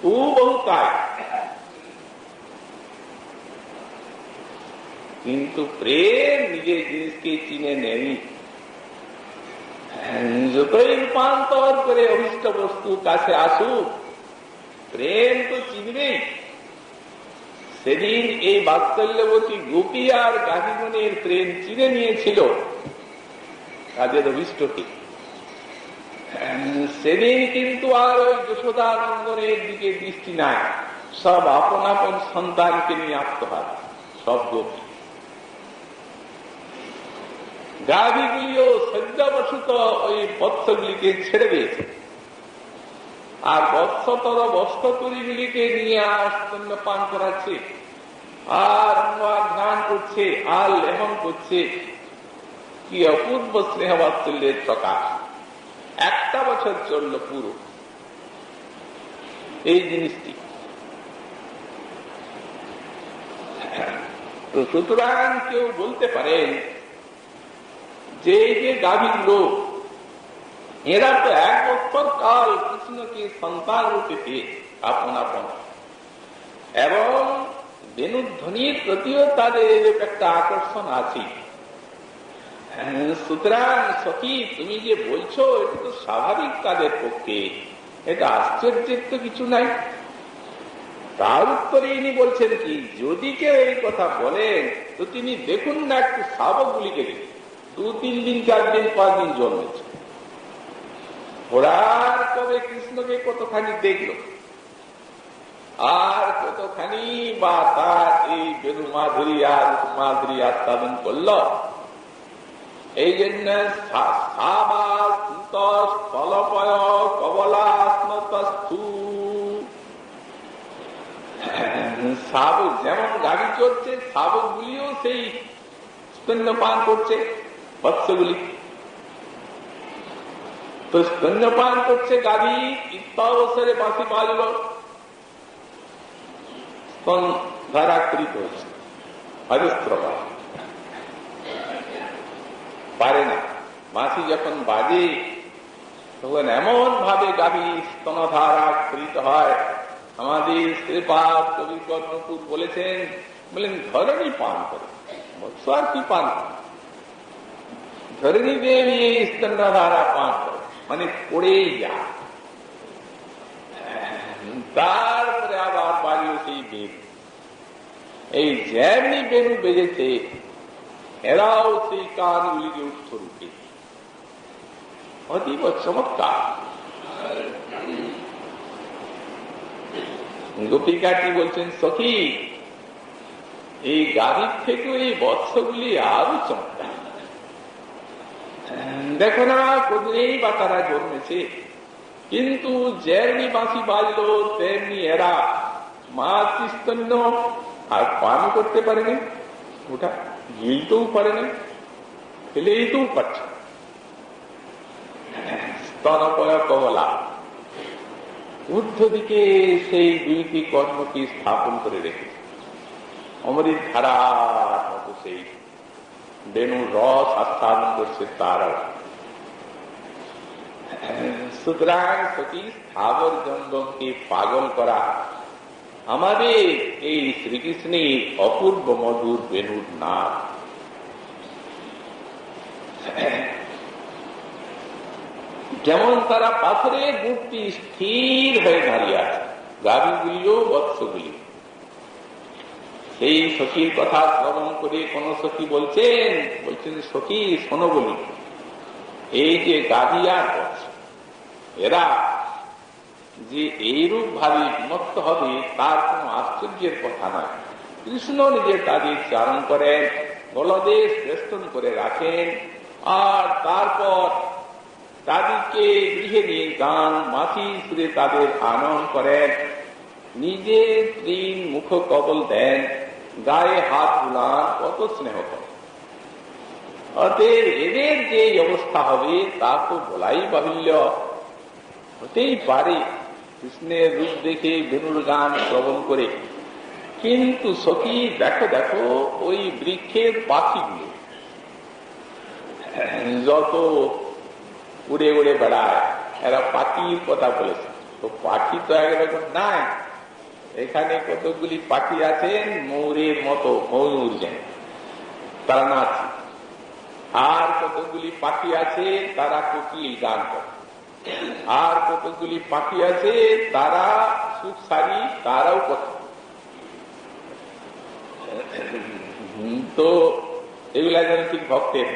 বহু তাই। কিন্তু প্রেম নিজের জিনিসকে চিনে নেই। যতই রূপান্তর করে অভিষ্ট বস্তু কাছে আসুক, প্রেম তো চিনবেই। সেদিন এই বাৎসল্যবতী গোপী আর গাভীগণের প্রেম চিনে নিয়েছিল তাদের অভিষ্টকে। সেদিন কিন্তু আর ওই যশোদানন্দনের দিকে দৃষ্টি নাই, সব আপন আপন সন্তানকে নিয়ে আত্মহার, সব গোপী। গাভীগুলিও সজ্জাবশত ওই বৎসগুলিকে ছেড়ে দিয়েছে, আর বৎসতর বস্ত্রগুলিকে নিয়ে স্তন্য পান করাচ্ছে, আর ধ্যান করছে, আর লেমন করছে। কি অপূর্ব স্নেহ বাৎসল্যের প্রকাশ! 1 বছর চলল পুরো এই জিনিসটি। তো সুতরাং কেউ বলতে পারেন যে এই যে গাভীর লোক, এরা তো 1 বছর কাল কৃষ্ণকে সন্তান রূপে পেয়ে আপন আপন, এবং বেণুধ্বনির প্রতিও তাদের একটা আকর্ষণ আছে। সুতরাং সখী, তুমি যে বলছো এটা তো স্বাভাবিক তাদের পক্ষে, এটা আশ্চর্যের তো কিছু নাই। তার উত্তরে ইনি বলছেন কি, যদি কেউ এই কথা বলেন তো তিনি দেখুন না একটু শাবকগুলিকে, দেখুন 2-3 দিন 4 দিন 5 দিন জন্মেছে, ওরার কবে কৃষ্ণকে কতখানি দেখলো, আর কতখানি বা তার এই বেণু মাধুরী আর মাধুরী আস্বাদন করল। এই জন্য স্থলপয় কবলাস্মতস্থু, শাবক যেমন গাড়ি চড়ছে, শাবক গুলিও সেই স্তন্যপান করছে, বৎসগুলি তো স্তন্যপান করছে। গাড়ি ইত্যাবসরে বাঁশি বাজল, স্তন ধারাকৃত হচ্ছে, অজস্র পারে না। বাঁশি যখন বাজে তখন এমন ভাবে গাভী স্তনধারা স্ফুরিত হয়। আমাদের শ্রীপাদ কবি কর্ণপুর বলেছেন, বলেন ধরণী পান করে, বৎস আর কি পান করে, ধরণী দেবী এই স্তনধারা পান করে, মানে পড়েই যায়। তারপরে আবার বাড়িও সেই বেণু, এই যেমনি বেণু বেজেছে এরাও সেই কানগুলিকে উঠতে রূপে, অতীব চমৎকার। গোপিকাটি বলছেন, সখী এই গাড়ির থেকেও এই বৎসগুলি আরো চমৎকার। দেখো না কোনদিনই বা তারা জন্মেছে, কিন্তু যেমনি বাঁশি বাজলো তেমনি এরা মাতৃস্তন্য আর পান করতে পারেনি, ওটা গিলতেও পারে না, ফেলেই তো পারছে। স্তনপয় কমলা ঊর্ধ্ব দিকে সেই 2টি কর্মকে স্থাপন করে রেখেছে, অমৃত ধারার মতো সেই বেণুর রস আস্বাদন করছে তারাও। সুতরাং সতী স্থাবর জঙ্গমকে পাগল করা আমাদের এই শ্রীকৃষ্ণের অপূর্ব মধুর বেণুর নাম। যেমন তারা পাথরের মূর্তি স্থির হয়ে দাঁড়িয়ে আছে, গাভীগুলিও বৎসগুলি সেই সখীর কথা শ্রবণ করে কোন সখী বলছেন সখী শোনো বলি, এই যে গাভী আর বৎস এরা যে এইরূপ ভাবে বিমত্ত হবে তার কোন আশ্চর্যের কথা নয়। কৃষ্ণ নিজে তাদের চারণ করেন, বলদেশ বেষ্টন করে রাখেন, আর তারপর তাদেরকে গৃহে নিয়ে গান মাছি সুরে তাদের আনয়ন করেন, নিজে স্ত্রীর মুখ কবল দেন, গায়ে হাত বুলান, কত স্নেহ করেন। অতএব এদের যে অবস্থা হবে তা তো বলাই বাহুল্য। হতেই পারে কৃষ্ণের রূপ দেখে বেণুর গান শ্রবণ করে, কিন্তু সখী দেখো দেখো ওই বৃক্ষের পাখিগুলো যত উড়ে উড়ে বেড়ায়, এরা পাখির কথা বলেছে। তো পাখি তো একরকম নাই, এখানে কতগুলি পাখি আছেন ময়ূরের মতো, ময়ূর যেন তারা নাচে, আর কতগুলি পাখি আছে তারা কোকিল গান করে, আর কতগুলি পাখি আছে তারা সুখ সারি, তারাও কথা। তো এগুলা যেন ঠিক ভক্তের,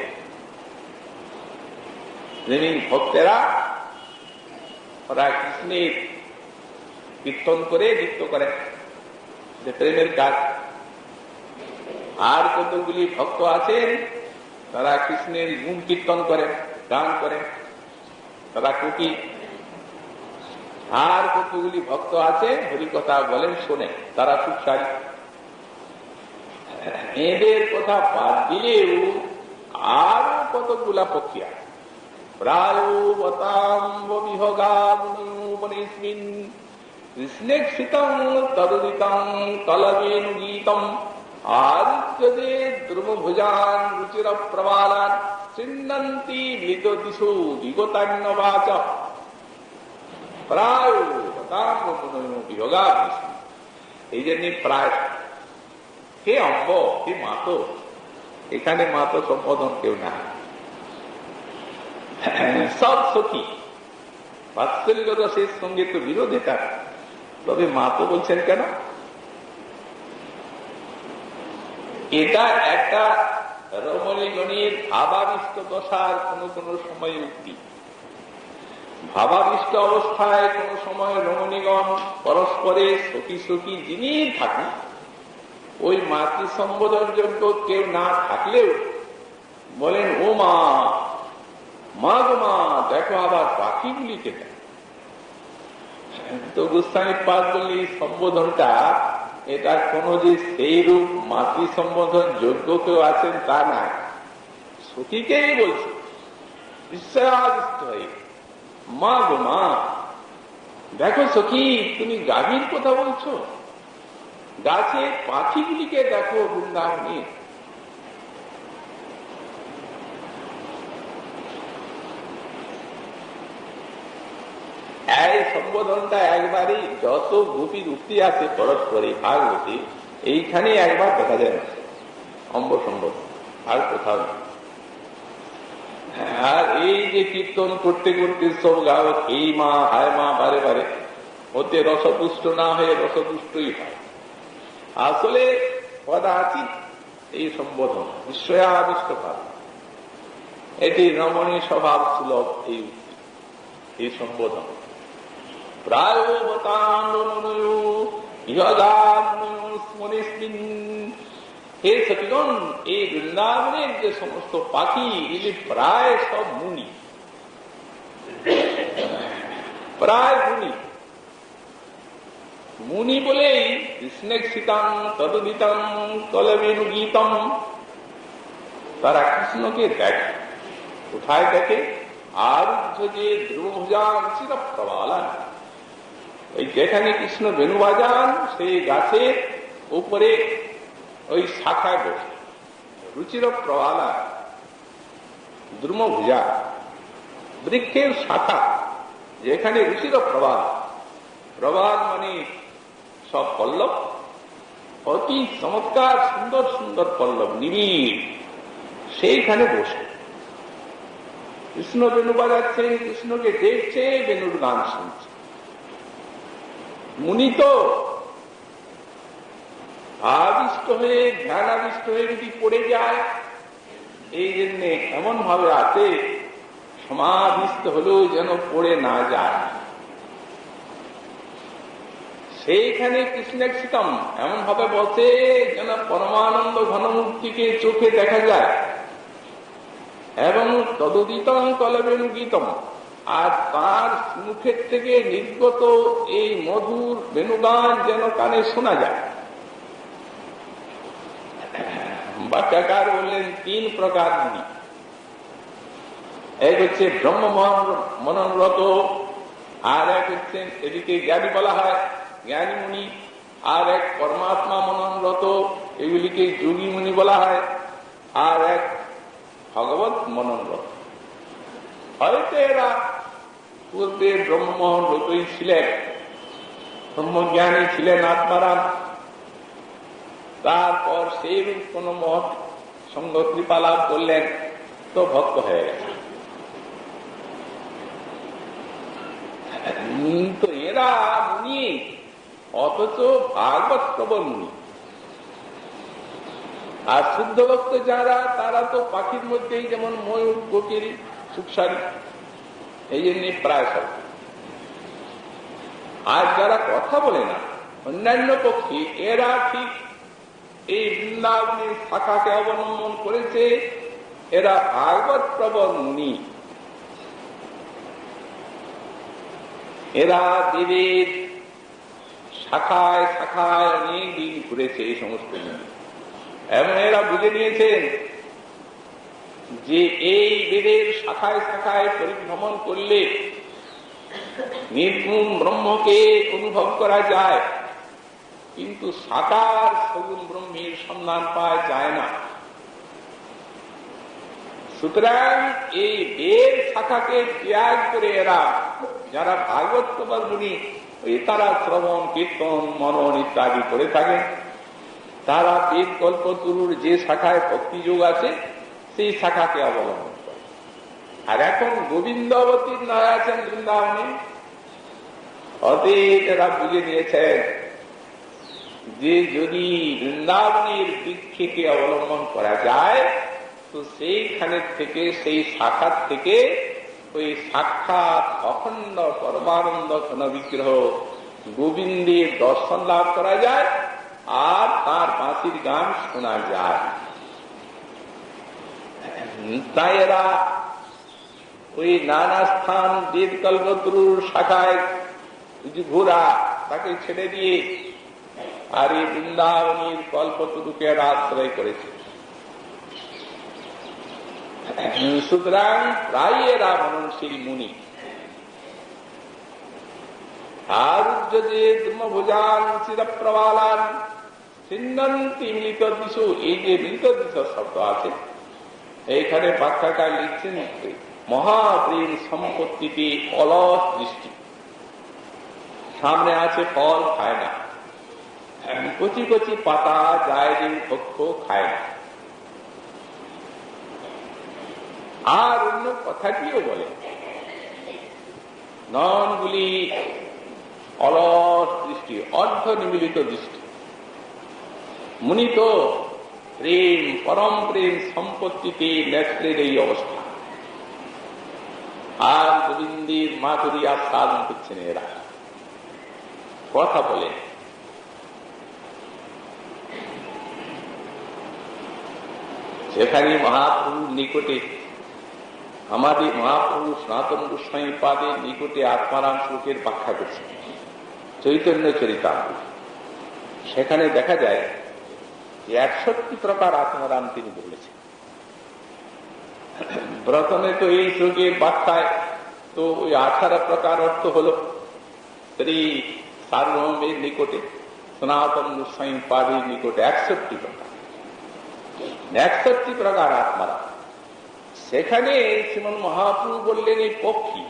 যেমনি ভক্তেরা ওরা কৃষ্ণের কীর্তন করে নৃত্য করে, যে প্রেমের কাজ। আর কতগুলি ভক্ত আছেন তারা কৃষ্ণের গুণ কীর্তন করেন, গান করেন, তারা কুকি। আর কতগুলি ভক্ত আছে হরিকথা বলেন, শোনেন, তারা সুখসারী। এদের কথা বাদ দিলেও আরো কতগুলা পক্ষী আছে। প্রায় কৃষ্ণেক্ষিতং তদুদিতং কলবেনু গীতম আদিত্যদে দ্রুমভুজান রুচির প্রবালান চিন্নন্তি মৃত দিশু বিগতান্যবাচ প্রায় বিয়োগা। এই জন্য প্রায় হে অম্ব, হে মাতো, এখানে মাতো সম্বোধন কেউ না, সব সখী। বাৎসল্য রসের সঙ্গে তো বিরোধ এটা, তবে মাতো বলছেন কেন? এটা একটা রমণীগণের ভাবাবিষ্ট দশার কোন কোন সময় উক্তি। ভাবাবিষ্ট অবস্থায় কোন সময় রমণীগণ পরস্পরে সখী সখী যিনি থাকুন, ওই মাতৃ সম্বোধন যোগ্য কেউ না থাকলেও বলেন, ও মা, মা গো মা, দেখো আবার পাখিগুলিকে দেখ। তো গোস্বামী পাদ বললি সম্বোধনটা এটা কোন যে সেই রূপ মাতৃ সম্বোধন যোগ্য কেউ আছেন তা না, সখীকেই বলছে বিশ্বাদিষ্ট হয়ে, মা গো মা, দেখো সখী, তুমি গাভীর কথা বলছো, গাছে পাখিগুলিকে দেখো বৃন্দাবনে। এই সম্বোধনটা একবারই যত গোপীর উক্তি আছে পরস্পরে ভাগবতী, এইখানে একবার দেখা যায় না অম্ব সম্বোধন, আর কোথাও না। আর এই যে কীর্তন করতে করতে সব গায়ক এই মা হায় মা বারে বারে, ওতে রসপুষ্ট না হয়ে রসপুষ্টই হয়। আসলে কদাচিৎ এই সম্বোধন বিস্ময়াবিষ্ট ভাব, এটি রমণী স্বভাব সুলভ এই সম্বোধন। প্রায় হে সতীগণ, এই বৃন্দাবনের যে সমস্ত পাখি এগুলি প্রায় সব মুনি, প্রায় মুনি। মুনি বলেই কৃষ্ণেক্ষিতং তদুদিতং কলবেনু গীতম, তারা কৃষ্ণকে দেখে। কোথায় দেখে? আরুদ্ধ যে ধ্রুবভুজান চির প্রবালান, ওই যেখানে কৃষ্ণ বেণু বাজান সেই গাছের উপরে ওই শাখায় বসে, রুচির প্রবালা দ্রুমভুজা, বৃক্ষের শাখা যেখানে রুচির প্রবাল, প্রবাল মানে সব পল্লব, অতি চমৎকার সুন্দর সুন্দর পল্লব নিবিড়, সেইখানে বসে কৃষ্ণ বেণু বাজাচ্ছেন, কৃষ্ণকে দেখছে, বেণুর গান শুনছে। মুনি তো আবিষ্ট হয়ে ধ্যানাবিষ্ট হয়ে যদি পড়ে যায়, এই জন্যে এমন ভাবে আছে সমাধিস্থ হলেও যেন পড়ে না যায়। সেইখানে কৃষ্ণেক্ষিতম এমন ভাবে বসে যেন পরমানন্দ ঘনমূর্তিকে চোখে দেখা যায়, এবং তদুদিতম কলবেণুগীতম, আর তার মুখের থেকে নির্গত এই মধুর বেণুগান যেন কানে শোনা যায়। বাক্যাকার বললেন তিন প্রকার মুনি। এক হচ্ছে ব্রহ্ম মননরত, আর এক হচ্ছে এদিকে জ্ঞানী বলা হয় জ্ঞানী মুনি, আর এক পরমাত্মা মননরত, এগুলিকে যোগী মুনি বলা হয়, আর এক ভগবত মননরত। হয়তো এরা পূর্বে ব্রহ্মমোহনরতই ছিলেন, ব্রহ্মজ্ঞানী ছিলেন আত্মারাম, তারপর সেই কোন মহৎ সঙ্গ কৃপা লাভ করলেন তো ভক্ত হয়ে গেছে। তো এরা মুনি, অথচ ভাগবত প্রবল মুনি। আর শুদ্ধ ভক্ত যারা, তারা তো পাখির মধ্যেই, যেমন ময়ূর, কোকিল, সুখসারী, এই জন্য প্রায় সব। আর যারা কথা বলে না, অন্যান্য পক্ষী, এরা ঠিক এই বৃন্দাবনের শাখাকে অবলম্বন করেছে, এরা ভাগবত প্রবল মুনি। এরা বেদের শাখায় শাখায় অনেক দিন ঘুরেছে এই সমস্ত মুনি, এবং এরা বুঝে নিয়েছেন যে এই বেদের শাখায় শাখায় পরিভ্রমণ করলে নির্গুণ ব্রহ্মকে অনুভব করা যায়, কিন্তু সাকার সগুণ ব্রহ্মের সন্ধান পাওয়া যায় না। সুতরাং এই বেদ শাখাকে ত্যাগ করে এরা, যারা ভাগবত প্রবল মুনি, তারা শ্রবণ, কীর্তন, মনন ইত্যাদি করে থাকেন। তারা বেদ কল্পতরুর যে শাখায় ভক্তিযোগ আছে সেই শাখাকে অবলম্বন করে। আর এখন গোবিন্দ অবতীর্ণ আছেন বৃন্দাবনে, অতীত এরা বুঝে নিয়েছেন যে যদি বৃন্দাবনের বৃক্ষকে অবলম্বন করা যায়, তো সেইখানের থেকে, সেই শাখার থেকে ওই সাক্ষাৎ অখণ্ড পরমানন্দ ঘন বিগ্রহ গোবিন্দের দর্শন লাভ করা যায়, আর তার বাঁশির গান শোনা যায়। তাই এরা ওই নানা স্থান বেদ কল্পতরুর শাখায় ঘোরা তাকে ছেড়ে দিয়ে আর এই বৃন্দাবনের কল্পতরুকে এরা আশ্রয় করেছে। সুতরাং প্রায় এরা মননশীল মুনি। আর যদি ব্রহ্মভুজান চিরপ্রবালান সিন্নন্তি মিলিত দিশু, এই যে মিলিত দিশ শব্দ আছে, এইখানে ব্যাখ্যাকার লিখছেন মহাপ্রেম সম্পত্তিতে অলস দৃষ্টি। সামনে আছে ফল, খায় না, কচি কচি পাতা যায় যে পক্ষ খায় না। আর অন্য কথাটিও বলে, নয়নগুলি অলস দৃষ্টি, অর্ধ নিমিলিত দৃষ্টি। মুনি তো প্রেম, পরম প্রেম সম্পত্তিতে নেত্রের এই অবস্থা, আর গোবিন্দের মাধুরী আস্বাদন করছেন এরা, কথা বলে। সেখানে মহাপ্রভুর নিকটে, আমাদের মহাপ্রভু সনাতন গোস্বামী পাদের নিকটে আত্মারাম শ্লোকের ব্যাখ্যা করছে চৈতন্য চরিতামৃত। সেখানে দেখা যায় 61 প্রকার আত্মারাম তিনি বলেছেন। প্রথমে তো এই শ্লোকের ব্যাখ্যায় তো ওই 18 প্রকার অর্থ হল শ্রী সার্বভৌমের নিকটে, সনাতন গোস্বামী পাদের নিকটে 61 প্রকার, 61 প্রকার আত্মারাম। সেখানে শ্রীমন মহাপ্রভু বললেন এই পক্ষী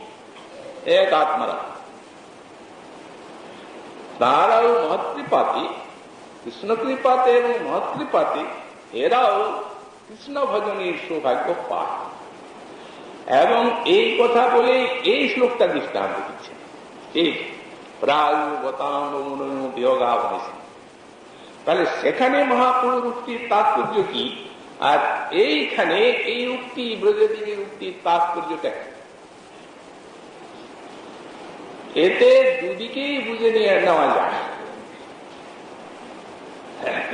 এক আত্মারাম। তারাও মহৎকৃপাতি, কৃষ্ণ কৃপাতে এবং মহৎকৃপাতে এরাও কৃষ্ণ ভজনের সৌভাগ্য পায়। এবং এই কথা বলে এই শ্লোকটা দৃষ্টান্ত দিচ্ছেন, ঠিক প্রায়ুবতাম বিয়োগাবনিসি, তাহলে সেখানে মহাপ্রভুর উক্তির তাৎপর্য কি, আর এইখানে এই উক্তি ব্রজদেবীর উক্তির তাৎপর্যটা কি? এতে দুদিকেই বুঝে নিয়ে নেওয়া যায়।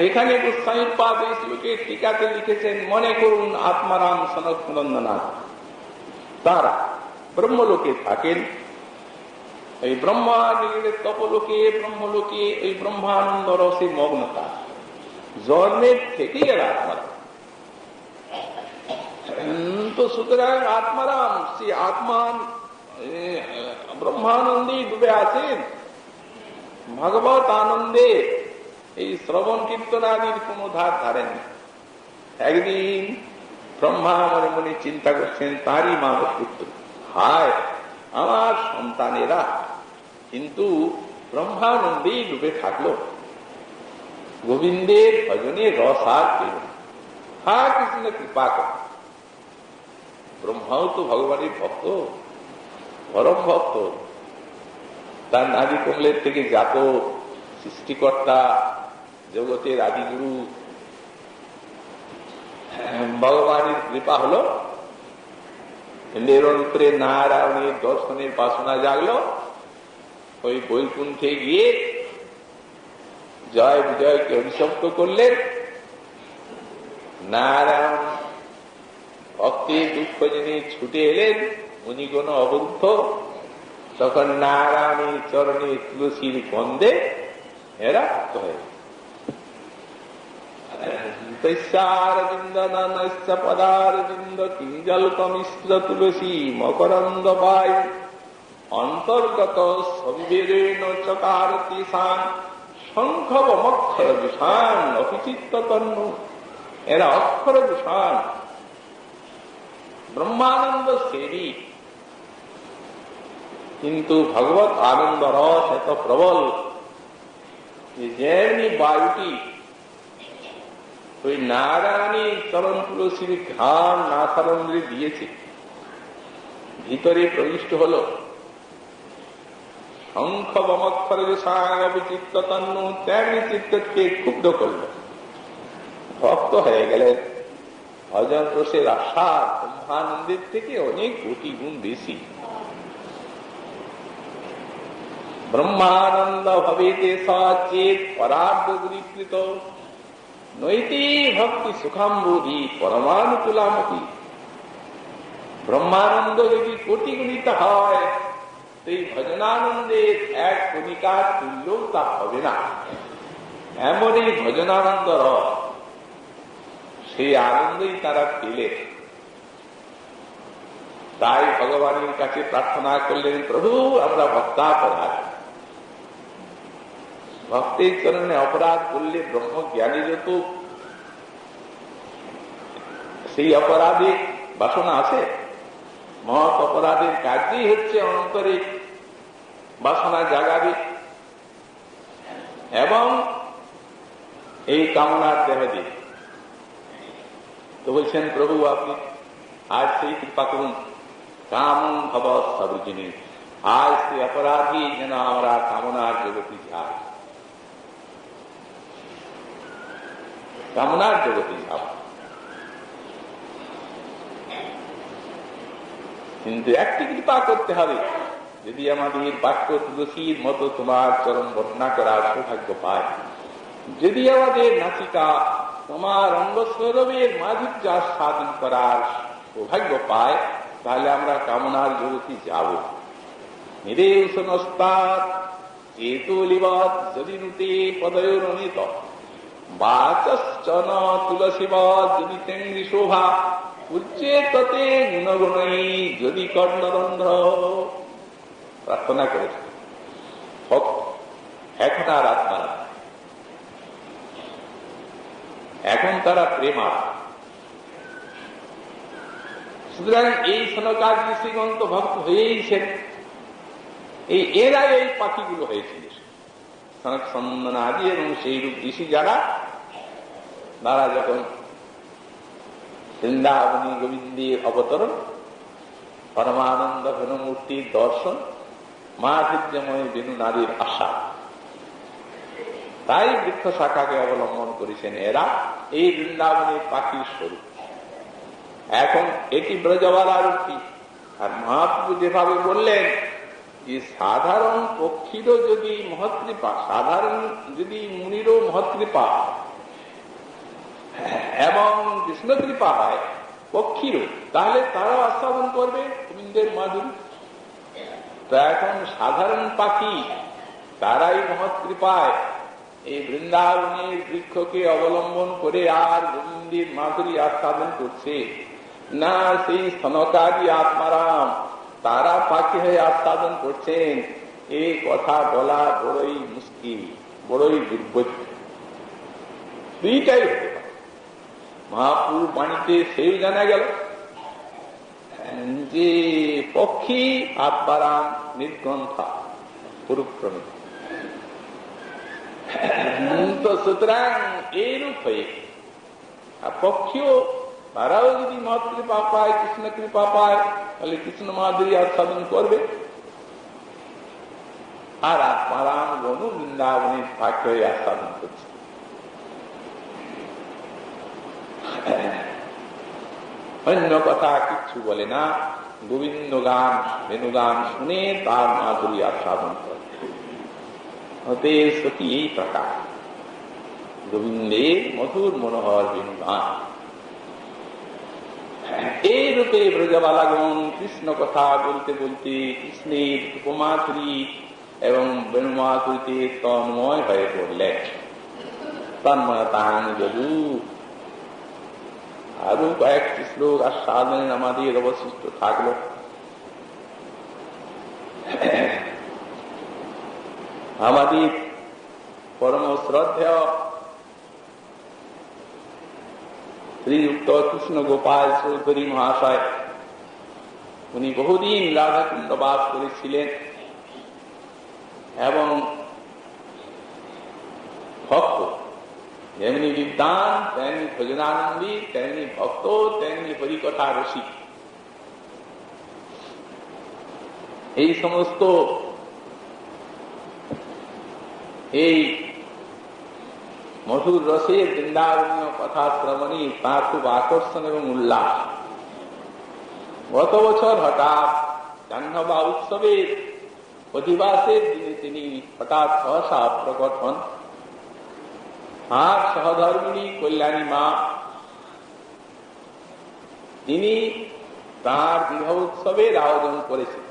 এখানে গোস্বামীপাদ এই শ্লোকে টিকাতে লিখেছেন, মনে করুন আত্মারাম সনক নন্দনাথ তারা ব্রহ্মলোকে থাকেন, এই ব্রহ্মা নিগড়ের তপলোকে ব্রহ্মলোকে ওই ব্রহ্মানন্দ রসে মগ্নতা, জন্মের থেকেই এরা আত্মারাম। তো সুতরাং আত্মারাম, সে আত্মান ব্রহ্মানন্দে ডুবে আছেন, ভগবত আনন্দে এই শ্রবণ কীর্তনাদির কোন ধার ধারেন। একদিন ব্রহ্মা মনে মনে চিন্তা করছেন, তারই মানব পুত্র, হায় আমার সন্তানেরা কিন্তু ব্রহ্মানন্দেই ডুবে থাকলো, গোবিন্দের ভজনে রস আর পেল, হা কৃষ্ণ কৃপা কর। ব্রহ্মাও তো ভগবানের ভক্ত, পরম ভক্ত, তার নারী কমলের থেকে জাত সৃষ্টিকর্তা, জগতের আদিগুরু ভগবানের কৃপা হলো, এর উপরে নারায়ণের দর্শনের বাসনা জাগলো, ওই বৈকুণ্ঠে গিয়ে জয় বিজয়কে অভিশপ্ত করলেন। নারায়ণ ভক্তির দুঃখ জেনে ছুটে এলেন, মুনিগণ অবরুদ্ধ, তখন নারায়ণের চরণে তুলসীর গন্ধে এরা মুক্ত হয়ে পদারবিন্দ কিঞ্জল্পমিশ্র তুলসী মকরন্দ বায়ু অন্তর্গত সবিবেরেণ চকারতি শান শঙ্খবমক্ষর দূষান অপিচিত্ত তন্ন। এরা অক্ষর দূষান, ব্রহ্মানন্দ সেবী, কিন্তু ভগবত আনন্দ রস এত প্রবল যে যেমনি বায়ুটি ওই নারায়ণী চরণ তুলসীর ঘ্রাণ নাসারন্দ্রে দিয়েছে, ভিতরে প্রবিষ্ট হল, শঙ্খ বমক্ষর বিচিত্ত তন্ন, তেমনি চিত্তকে ক্ষুব্ধ করল, ভক্ত হয়ে গেলেন। ভজন রসের আশা ব্রহ্মানন্দের থেকে অনেক কোটি গুণ বেশি। ব্রহ্মানন্দ ভবেতে সচেত পরার্ধ গুরীকৃত নৈতি ভক্তি সুখাম্বুধি পরমানুকূলামতি। ব্রহ্মানন্দ যদি কোটি গুণিত হয়, সেই ভজনানন্দের এক কণিকার তুল্যও তা হবে না। এমন এই ভজনানন্দ রস, সেই আনন্দই তারা পেলে। তাই ভগবানের কাছে প্রার্থনা করলেন, প্রভু আমরা ভক্তাপরাধ, ভক্তের চরণে অপরাধ করলে ব্রহ্মজ্ঞানী যত সেই অপরাধে বাসনা আছে, মহৎ অপরাধের কাজই হচ্ছে অন্তরে বাসনা জাগাবে এবং এই কামনার দেহ দিয়ে। তো বলছেন, প্রভু আপনি আজ সেই কৃপা করুন, কাম ভব সবজিনী, আজ সেই অপরাধী যেন আমরা কামনার জগতে যাই, কামনার জগতে যাব। কিন্তু একটি কৃপা করতে হবে, যদি আমাদের বাক্য তুলসীর মতো তোমার চরণ বর্ণনা করার সৌভাগ্য পায়, যদি আমাদের নাসিকা তোমার অঙ্গসৌরভের মাধুর্য সাধন করার সৌভাগ্য পায়, তাহলে আমরা কামনার জগতে যাব। নিরেশনস্তাৎ চেতুলিবৎ যদি নুতে পদয়োরণিত বাচশ্চন তুলসীবৎ যদি তেঙ্গি শোভা উচ্চেততে গুণগুণই যদি কর্ণরন্ধ্র। প্রার্থনা করেছে এখন আর আত্মারা, এখন তারা প্রেমার। সুতরাং এই সনকাদ ঋষিগণ তো ভক্ত হয়েইছেন, এই এরা এই পাখিগুলো হয়েছিল সনক সন্দন আদি এবং সেই রূপ ঋষি যারা, তারা যখন বৃন্দাবনী গোবিন্দের অবতরণ, পরমানন্দ ঘনমূর্তির দর্শন, মাধুর্যময় বেনু নারীর আশা, তাই বৃক্ষ শাখাকে অবলম্বন করেছেন এরা এই বৃন্দাবনের পাখির স্বরূপ। এখন এটি ব্রজবালার উক্তি। আর মহাপ্রভু যেভাবে বললেন যে সাধারণ পক্ষীরও যদি মহৎকৃপা, সাধারণ যদি মুনিরও মহৎকৃপা এবং কৃষ্ণ কৃপা হয় পক্ষীরও, তাহলে তারাও আস্বাদন করবে গোবিন্দের মাধুরী। তো এখন সাধারণ পাখি তারাই মহৎ কৃপায় এই বৃন্দাবনের বৃক্ষকে অবলম্বন করে আর গোবিন্দের মাধুরী আস্বাদন করছে না, সেই স্তনকারী আত্মারাম তারা পাখি হয়ে আস্বাদন করছেন। এই কথা বলা বড়ই মুশকিল, বড়ই দুর্বোধ্য। দুইটাই হতে পারে। মহাপুর বাণীতে সেই জানা গেল যে পক্ষী আত্মারাম নির্গ্রন্থা পুরুক্রমিত। তো সুতরাং এইরূপ হয়ে পক্ষীও তারাও যদি মহৎ কৃপা পায়, কৃষ্ণ কৃপা পায়, তাহলে কৃষ্ণ মাধুরী আস্বাদন করবে। আর আত্মারাম গণু বৃন্দাবনের পাখি হয়ে আস্বাদন করছে। অন্য কথা কিচ্ছু বলে না, গোবিন্দ গান বেণুগান শুনে তার মাধুরী আস্বাদন করে। হতে সত্যি এই প্রকার গোবিন্দের মধুর মনোহর বেণুগান। এই রূপে ব্রজবালাগণ কৃষ্ণ কথা বলতে বলতে কৃষ্ণের উপমাধুরী এবং বেণুমাধুরীতে তন্ময় হয়ে পড়লেন। তন্ময়তাং যদু। আরো কয়েকটি শ্লোক আস্বাদনে আমাদের অবশিষ্ট থাকলো। আমাদের পরম শ্রদ্ধেয় শ্রীযুক্ত কৃষ্ণ গোপাল চৌধুরী মহাশয়, উনি বহুদিন রাধাকুণ্ড বাস করেছিলেন এবং ভক্ত, যেমনি বিদ্বান তেমনি ভজনানন্দী, তেমনি ভক্ত, তেমনি হরিকথা রসিক। এই সমস্ত এই মধুর রসের বৃন্দাবনীয় কথা শ্রবণী তাঁর খুব আকর্ষণ এবং উল্লাস। গত বছর হঠাৎ জাহ্নবা উৎসবের অধিবাসের দিনে তিনি হঠাৎ সহসা প্রকট হন। আর সহধর্মিণী কল্যাণী মা তিনি তাঁর বিবাহ উৎসবের আয়োজন করেছেন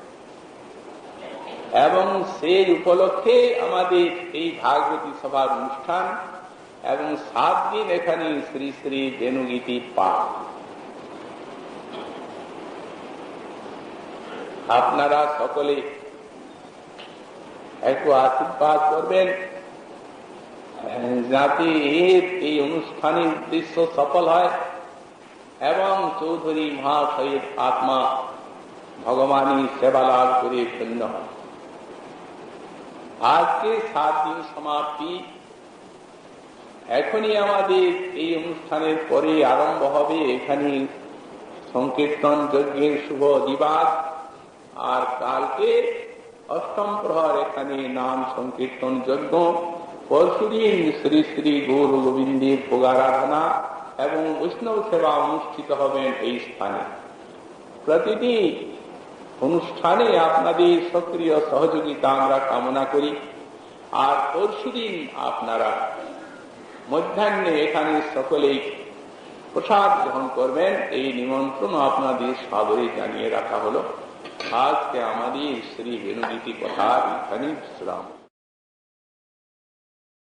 এবং সেই উপলক্ষে আমাদের এই ভাগবতী সভার অনুষ্ঠান এবং 7 দিন এখানে শ্রী শ্রী বেণুগীতি পাঠ। আপনারা সকলে একটু আশীর্বাদ করবেন যাতে এই অনুষ্ঠানের উদ্দেশ্য সফল হয় এবং চৌধুরী মহাশয়ের আত্মা ভগবানের সেবা লাভ করে ধন্য হয়। আজকে 7 দিন সমাপ্তি। এখনই আমাদের এই অনুষ্ঠানের পরে আরম্ভ হবে এখানে সংকীর্তন যজ্ঞের শুভ দিবাস। আর কালকে অষ্টম প্রহর এখানে নাম সংকীর্তন যজ্ঞ। পরশুদিন শ্রী শ্রী গৌর গোবিন্দের ভোগারাধনা এবং বৈষ্ণব সেবা অনুষ্ঠিত হবেন এই স্থানে। প্রতিটি অনুষ্ঠানে আপনাদের সক্রিয় সহযোগিতা আমরা কামনা করি। আর পরশুদিন আপনারা মধ্যাহ্নে এখানে সকলেই প্রসাদ গ্রহণ করবেন, এই নিমন্ত্রণ আপনাদের সাদরে জানিয়ে রাখা হলো। আজকে আমাদের শ্রী বেণুগীতি কথার এখানে বিশ্রাম।